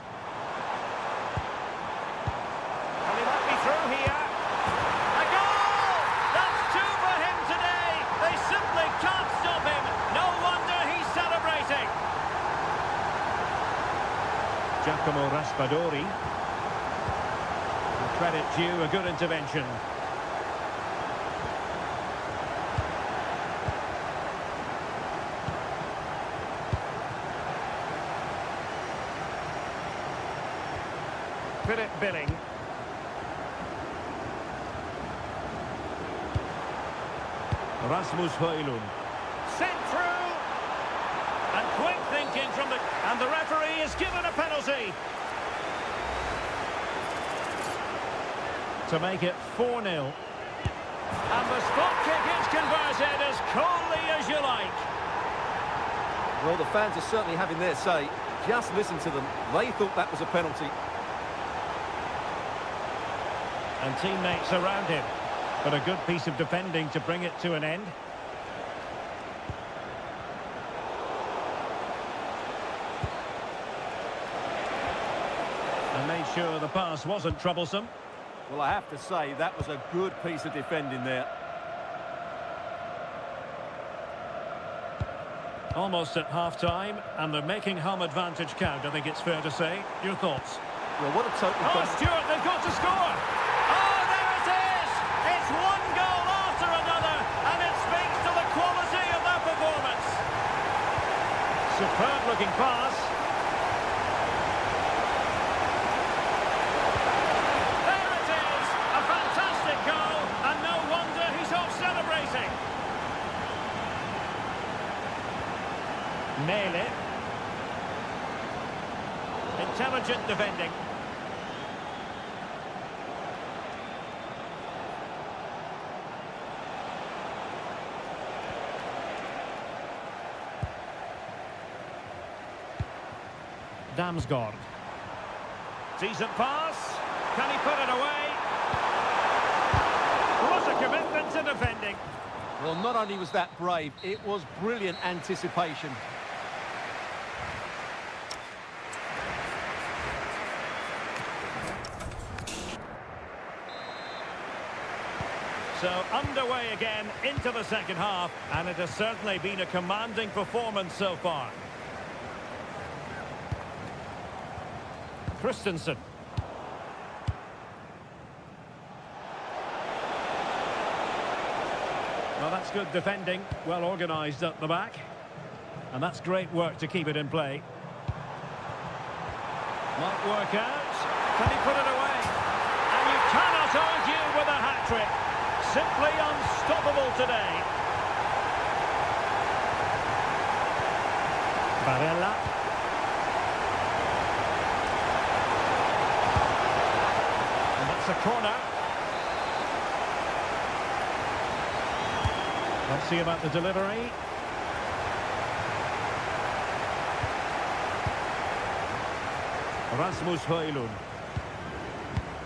S1: And he might be through here. A goal! That's two for him today. They simply can't stop him. No wonder he's celebrating. Giacomo Raspadori. Credit due, a good intervention. Philip Billing. Rasmus Højlund. Sent through. And quick thinking from the... And the referee is given a penalty. To make it 4-0. And the spot kick is converted as coolly as you like.
S2: Well, the fans are certainly having their say. Just listen to them. They thought that was a penalty.
S1: And teammates around him. But a good piece of defending to bring it to an end. And made sure the pass wasn't troublesome.
S2: Well, I have to say, that was a good piece of defending there.
S1: Almost at half-time, and they're making home advantage count, I think it's fair to say. Your thoughts?
S2: Well, what a total...
S1: Oh, Stuart, they've got to score! Oh, there it is! It's one goal after another, and it speaks to the quality of their performance. Superb-looking pass. Mele. Intelligent defending. Damsgaard. Decent pass. Can he put it away? What a commitment to defending.
S2: Well, not only was that brave, it was brilliant anticipation.
S1: So underway again into the second half, and it has certainly been a commanding performance so far. Christensen. Well, that's good defending, well organised at the back. And that's great work to keep it in play. Might work out. Can he put it away? And you cannot argue with a hat-trick. Simply unstoppable today. Barella. And that's a corner. Let's see about the delivery. Rasmus Højlund.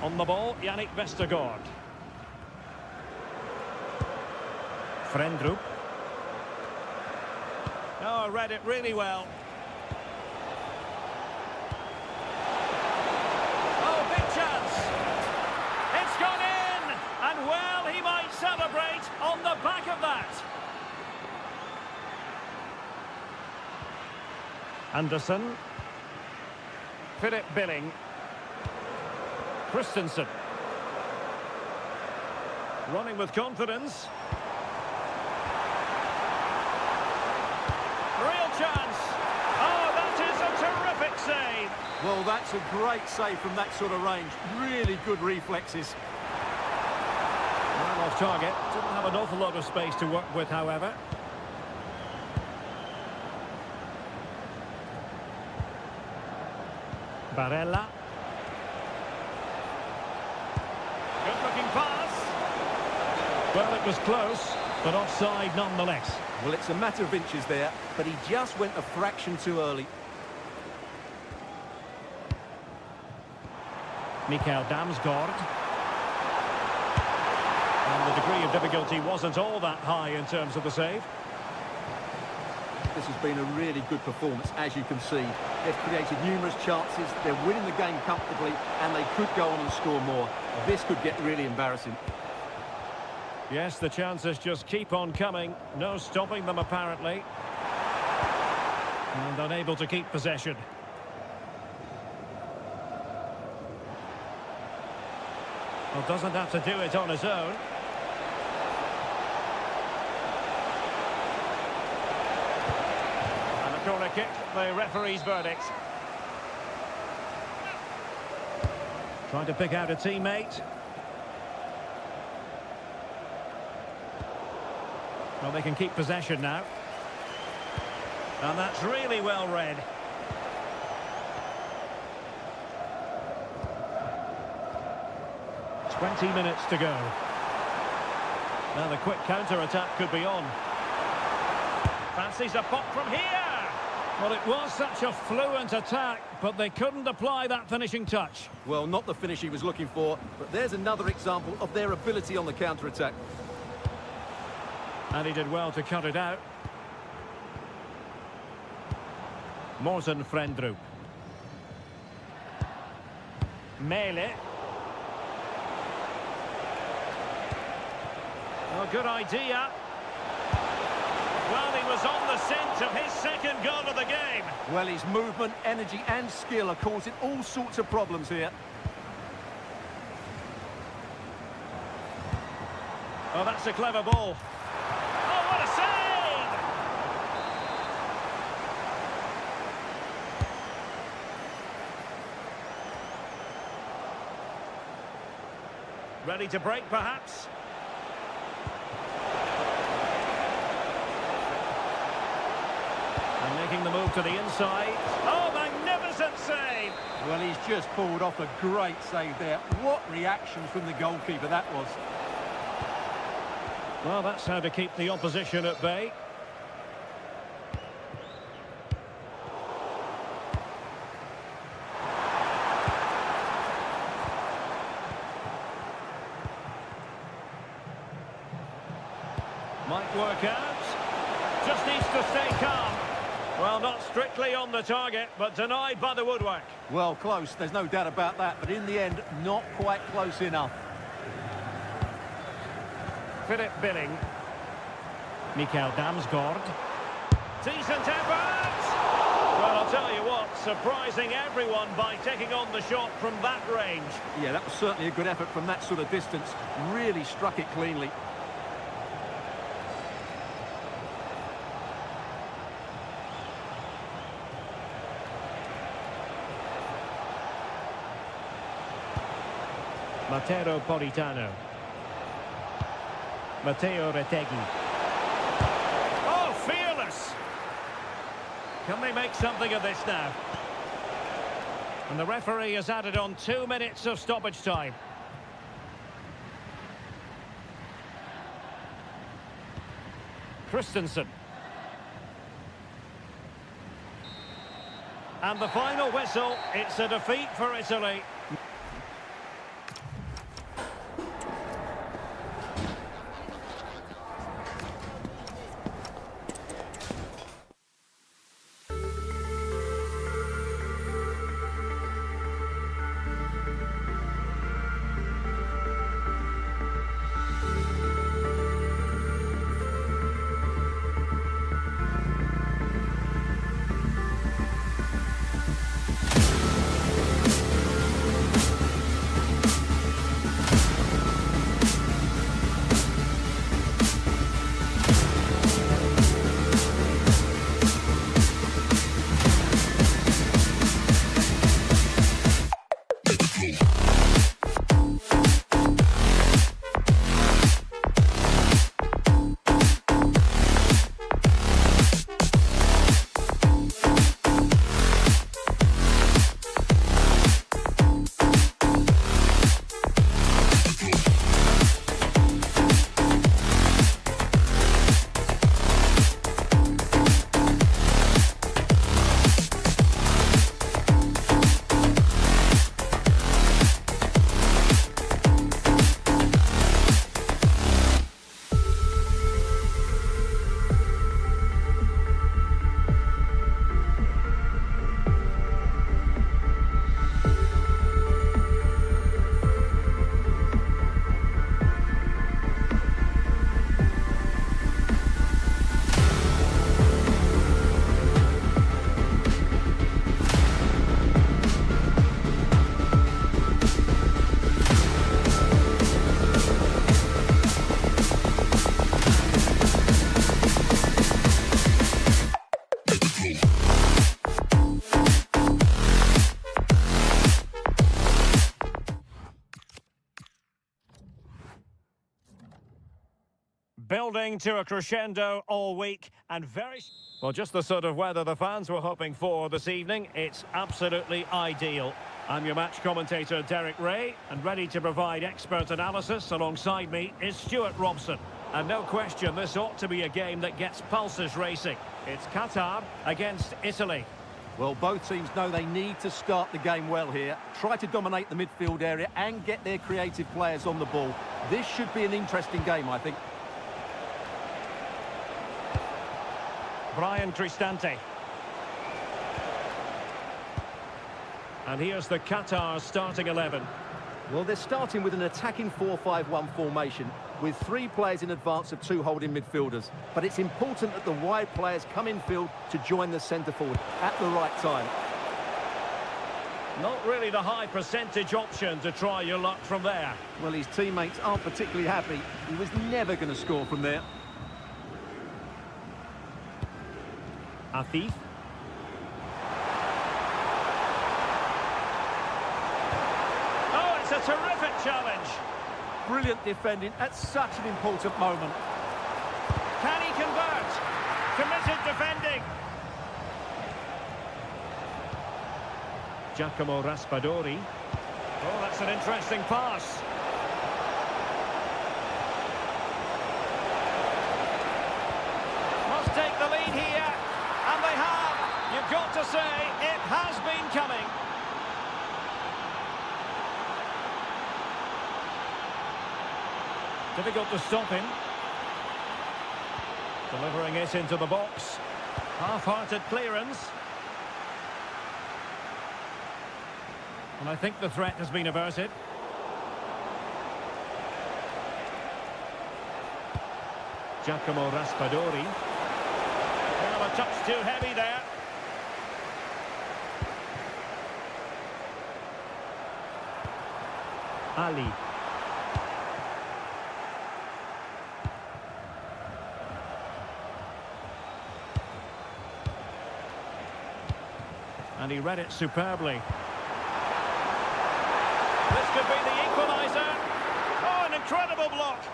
S1: On the ball, Yannick Vestergaard. Frendrup. Oh, I read it really well. Oh, big chance. It's gone in. And well, he might celebrate on the back of that. Anderson. Philip Billing. Christensen. Running with confidence. Real chance. Oh, that is a terrific save.
S2: Well, that's a great save from that sort of range. Really good reflexes.
S1: Well off target. Didn't have an awful lot of space to work with, however. Barella. Good-looking pass. Well, it was close, but offside nonetheless.
S2: Well, it's a matter of inches there, but he just went a fraction too early.
S1: Mikael Damsgaard. And the degree of difficulty wasn't all that high in terms of the save.
S2: This has been a really good performance, as you can see. They've created numerous chances, they're winning the game comfortably, and they could go on and score more. This could get really embarrassing.
S1: Yes, the chances just keep on coming. No stopping them, apparently. And unable to keep possession. Well, doesn't have to do it on his own. And a corner kick, the referee's verdict. Trying to pick out a teammate. Well, they can keep possession now. And that's really well read. "20 minutes to go. Now the quick counter-attack could be on. Fancies a pop from here. Well, it was such a fluent attack, but they couldn't apply that finishing touch.
S2: Well, not the finish he was looking for, but there's another example of their ability on the counter-attack.
S1: And he did well to cut it out. Morten Frendrup. Mele. Oh, good idea. Well, he was on the scent of his second goal of the game.
S2: Well, his movement, energy and skill are causing all sorts of problems here.
S1: Oh, that's a clever ball. Oh, what a save! Ready to break, perhaps? And making the move to the inside. Oh, magnificent save!
S2: Well, he's just pulled off a great save there. What reaction from the goalkeeper that was.
S1: Well, that's how to keep the opposition at bay. Might work out. Just needs to stay calm. Well, not strictly on the target, but denied by the woodwork.
S2: Well, close, there's no doubt about that, but in the end, not quite close enough.
S1: Philip Billing. Mikael Damsgaard. Decent effort! Well, I'll tell you what, surprising everyone by taking on the shot from that range.
S2: Yeah, that was certainly a good effort from that sort of distance. Really struck it cleanly.
S1: Matteo Politano. Matteo Retegui. Oh, fearless! Can they make something of this now? And the referee has added on 2 minutes of stoppage time. Christensen. And the final whistle, it's a defeat for Italy. building to a crescendo all week and very... Well, just the sort of weather the fans were hoping for this evening. It's absolutely ideal. I'm your match commentator, Derek Ray, and ready to provide expert analysis alongside me is Stuart Robson. And no question, this ought to be a game that gets pulses racing. It's Qatar against Italy.
S2: Well, both teams know they need to start the game well here. Try to dominate the midfield area and get their creative players on the ball. This should be an interesting game, I think.
S1: Brian Cristante. And here's the Qatar starting 11.
S2: Well, they're starting with an attacking 4-5-1 formation with 3 players in advance of 2 holding midfielders. But it's important that the wide players come in field to join the centre forward at the right time.
S1: Not really the high percentage option to try your luck from there.
S2: Well, his teammates aren't particularly happy. He was never going to score from there.
S1: Afif. Oh, it's a terrific challenge.
S2: Brilliant defending at such an important moment.
S1: Can he convert? Committed defending. Giacomo Raspadori. Oh, that's an interesting pass. Must take the lead here. And they have. You've got to say, it has been coming. Difficult to stop him. Delivering it into the box. Half-hearted clearance. And I think the threat has been averted. Giacomo Raspadori. Well, a touch too heavy there. Ali. And he read it superbly. This could be the equaliser. Oh, an incredible block.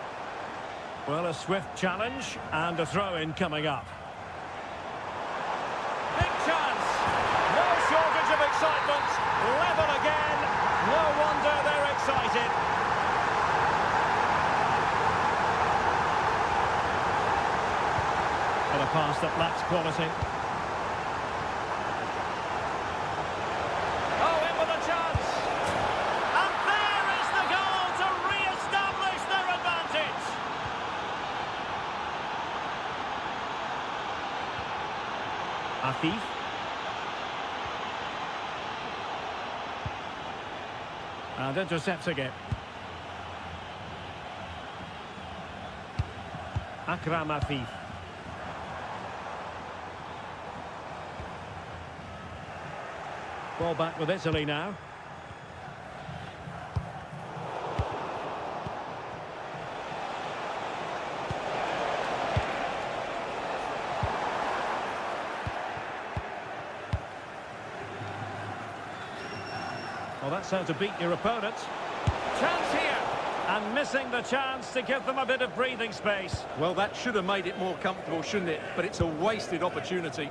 S1: Well, a swift challenge and a throw-in coming up. Big chance. No shortage of excitement. Level again. No wonder they're excited. And a pass that lacks quality. Afif. And intercepting it. Akram Afif. Ball back with Italy now. Well, that's how to beat your opponent. Chance here. And missing the chance to give them a bit of breathing space.
S2: Well, that should have made it more comfortable, shouldn't it? But it's a wasted opportunity.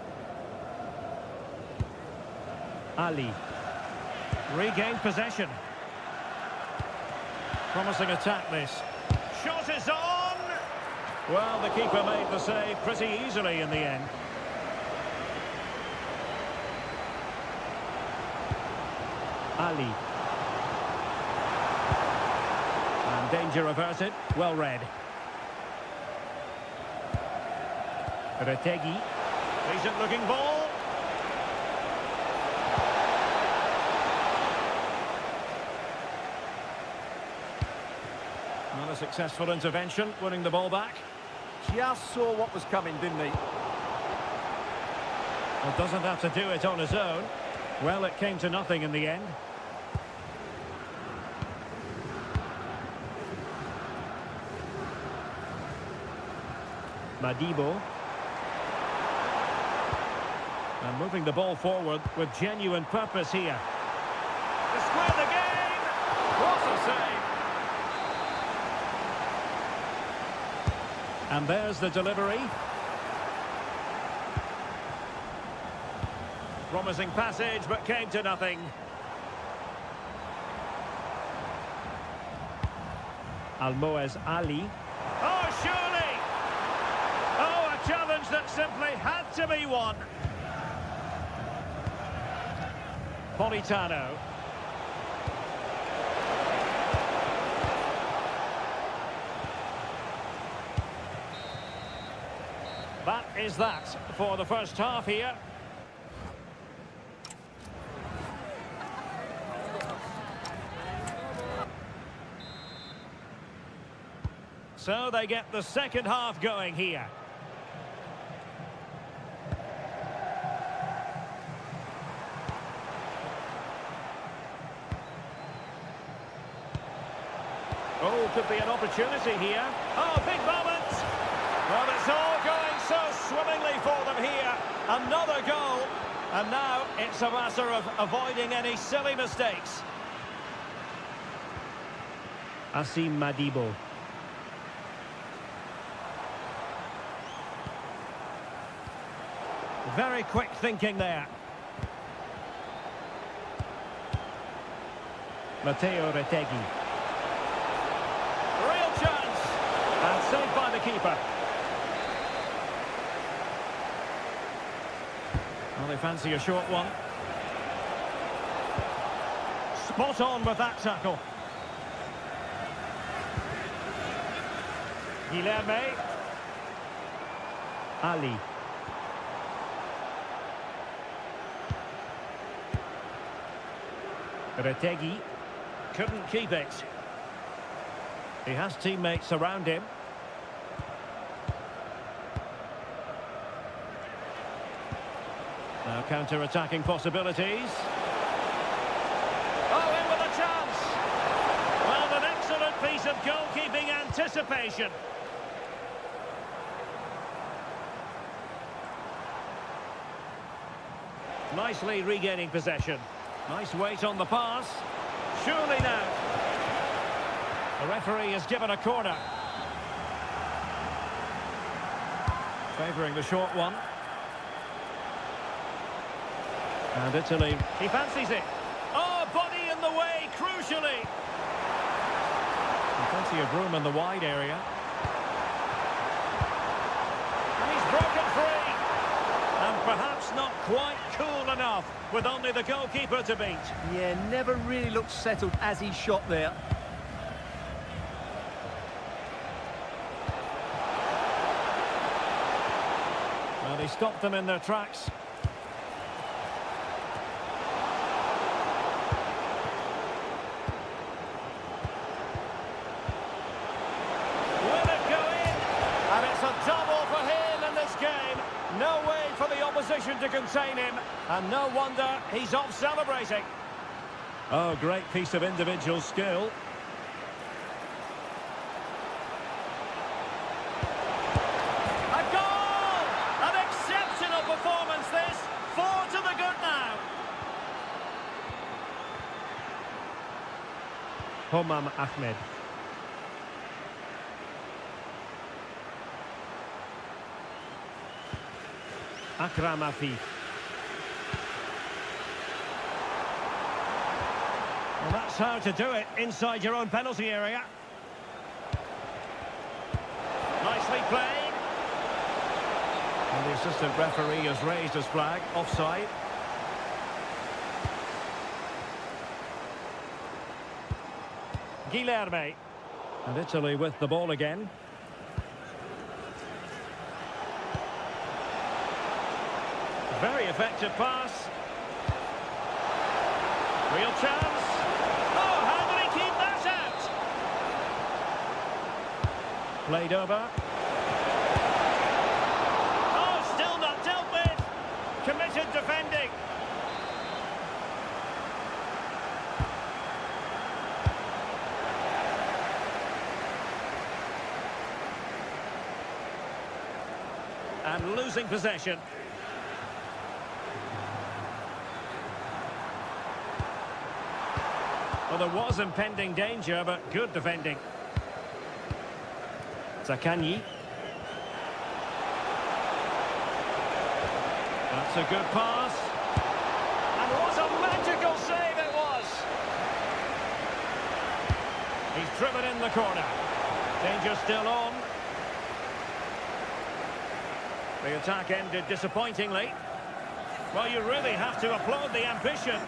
S1: Ali. Regained possession. Promising attack, this. Shot is on! Well, the keeper made the save pretty easily in the end. Ali. And danger averted. Well read. Retegi. Decent looking ball. Not a successful intervention, winning the ball back.
S2: Just saw what was coming, didn't he?
S1: Well, doesn't have to do it on his own. Well, it came to nothing in the end. Madibo. And moving the ball forward with genuine purpose here. To square the game! What a save! And there's the delivery. Promising passage, but came to nothing. Almoez Ali. Oh, surely! Oh, a challenge that simply had to be won. Politano. That is that for the first half here. So they get the second half going here. Oh, could be an opportunity here. Oh, big moment! Well, it's all going so swimmingly for them here. Another goal. And now it's a matter of avoiding any silly mistakes. Asim Madibo. Very quick thinking there. Matteo Retegui. Real chance. And saved by the keeper. Well, they fancy a short one. Spot on with that tackle. Guilherme. Ali. Retegui couldn't keep it. He has teammates around him. Now counter-attacking possibilities. Oh, in with a chance! Well, an excellent piece of goalkeeping anticipation. Nicely regaining possession. Nice weight on the pass. Surely now. The referee has given a corner. Favouring the short one. And Italy. He fancies it. Oh, body in the way, crucially. Plenty of room in the wide area. And he's broken free. And perhaps not quite cool enough with only the goalkeeper to beat.
S2: Yeah, never really looked settled as he shot there.
S1: Well, he stopped them in their tracks. Will it go in? And it's a double for him in this game. No way for the opposition to contain him. And no wonder he's off celebrating. Oh, great piece of individual skill. A goal! An exceptional performance this. 4 to the good now. Homam Ahmed. Akram Afif. Well, that's how to do it inside your own penalty area. Nicely played. And the assistant referee has raised his flag, offside. Guilherme. And Italy with the ball again. Very effective pass. Real chance. Oh, how did he keep that out? Played over. Oh, still not dealt with. Committed defending. And losing possession. Well, there was impending danger, but good defending. Zakanyi. That's a good pass. And what a magical save it was! He's driven in the corner. Danger still on. The attack ended disappointingly. Well, you really have to applaud the ambition.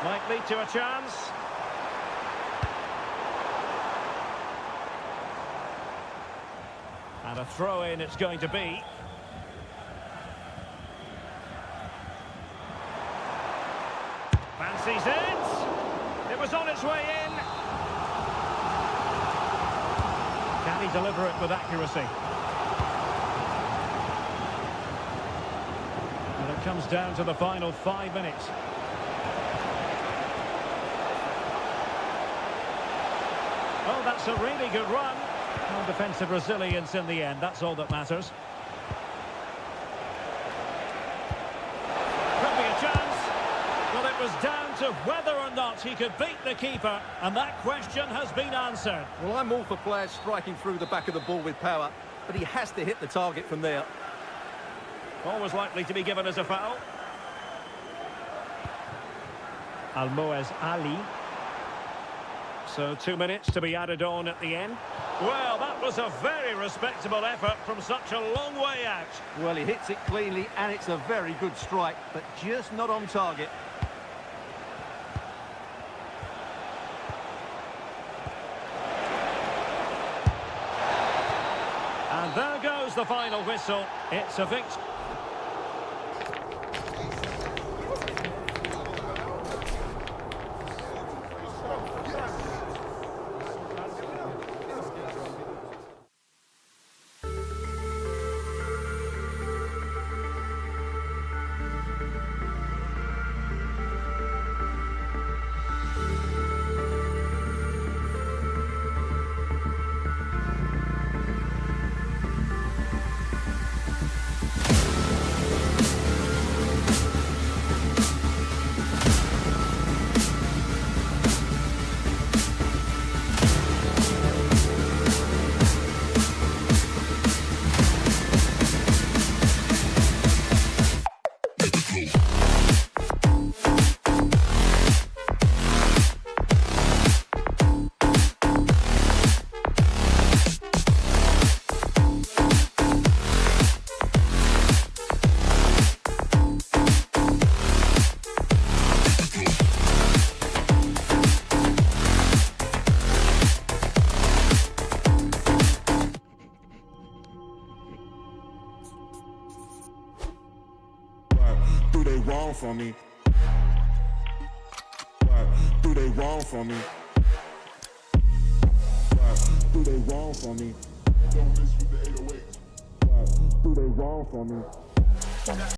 S1: Might lead to a chance. And a throw-in it's going to be. Fancies it. It was on its way in. Can he deliver it with accuracy? And it comes down to the final 5 minutes. Oh, that's a really good run. No defensive resilience in the end, that's all that matters. Could be a chance. Well, it was down to whether or not he could beat the keeper, and that question has been answered.
S2: Well, I'm all for players striking through the back of the ball with power, but he has to hit the target from there.
S1: Always likely to be given as a foul. Almoez Ali. So 2 minutes to be added on at the end. Well, that was a very respectable effort from such a long way out.
S2: Well, he hits it cleanly, and it's a very good strike, but just not on target.
S1: And there goes the final whistle. It's a victory.
S5: Do they wrong for me? What do they wrong for me? What do they wrong for me? Don't miss with the 808. What do they wrong for me?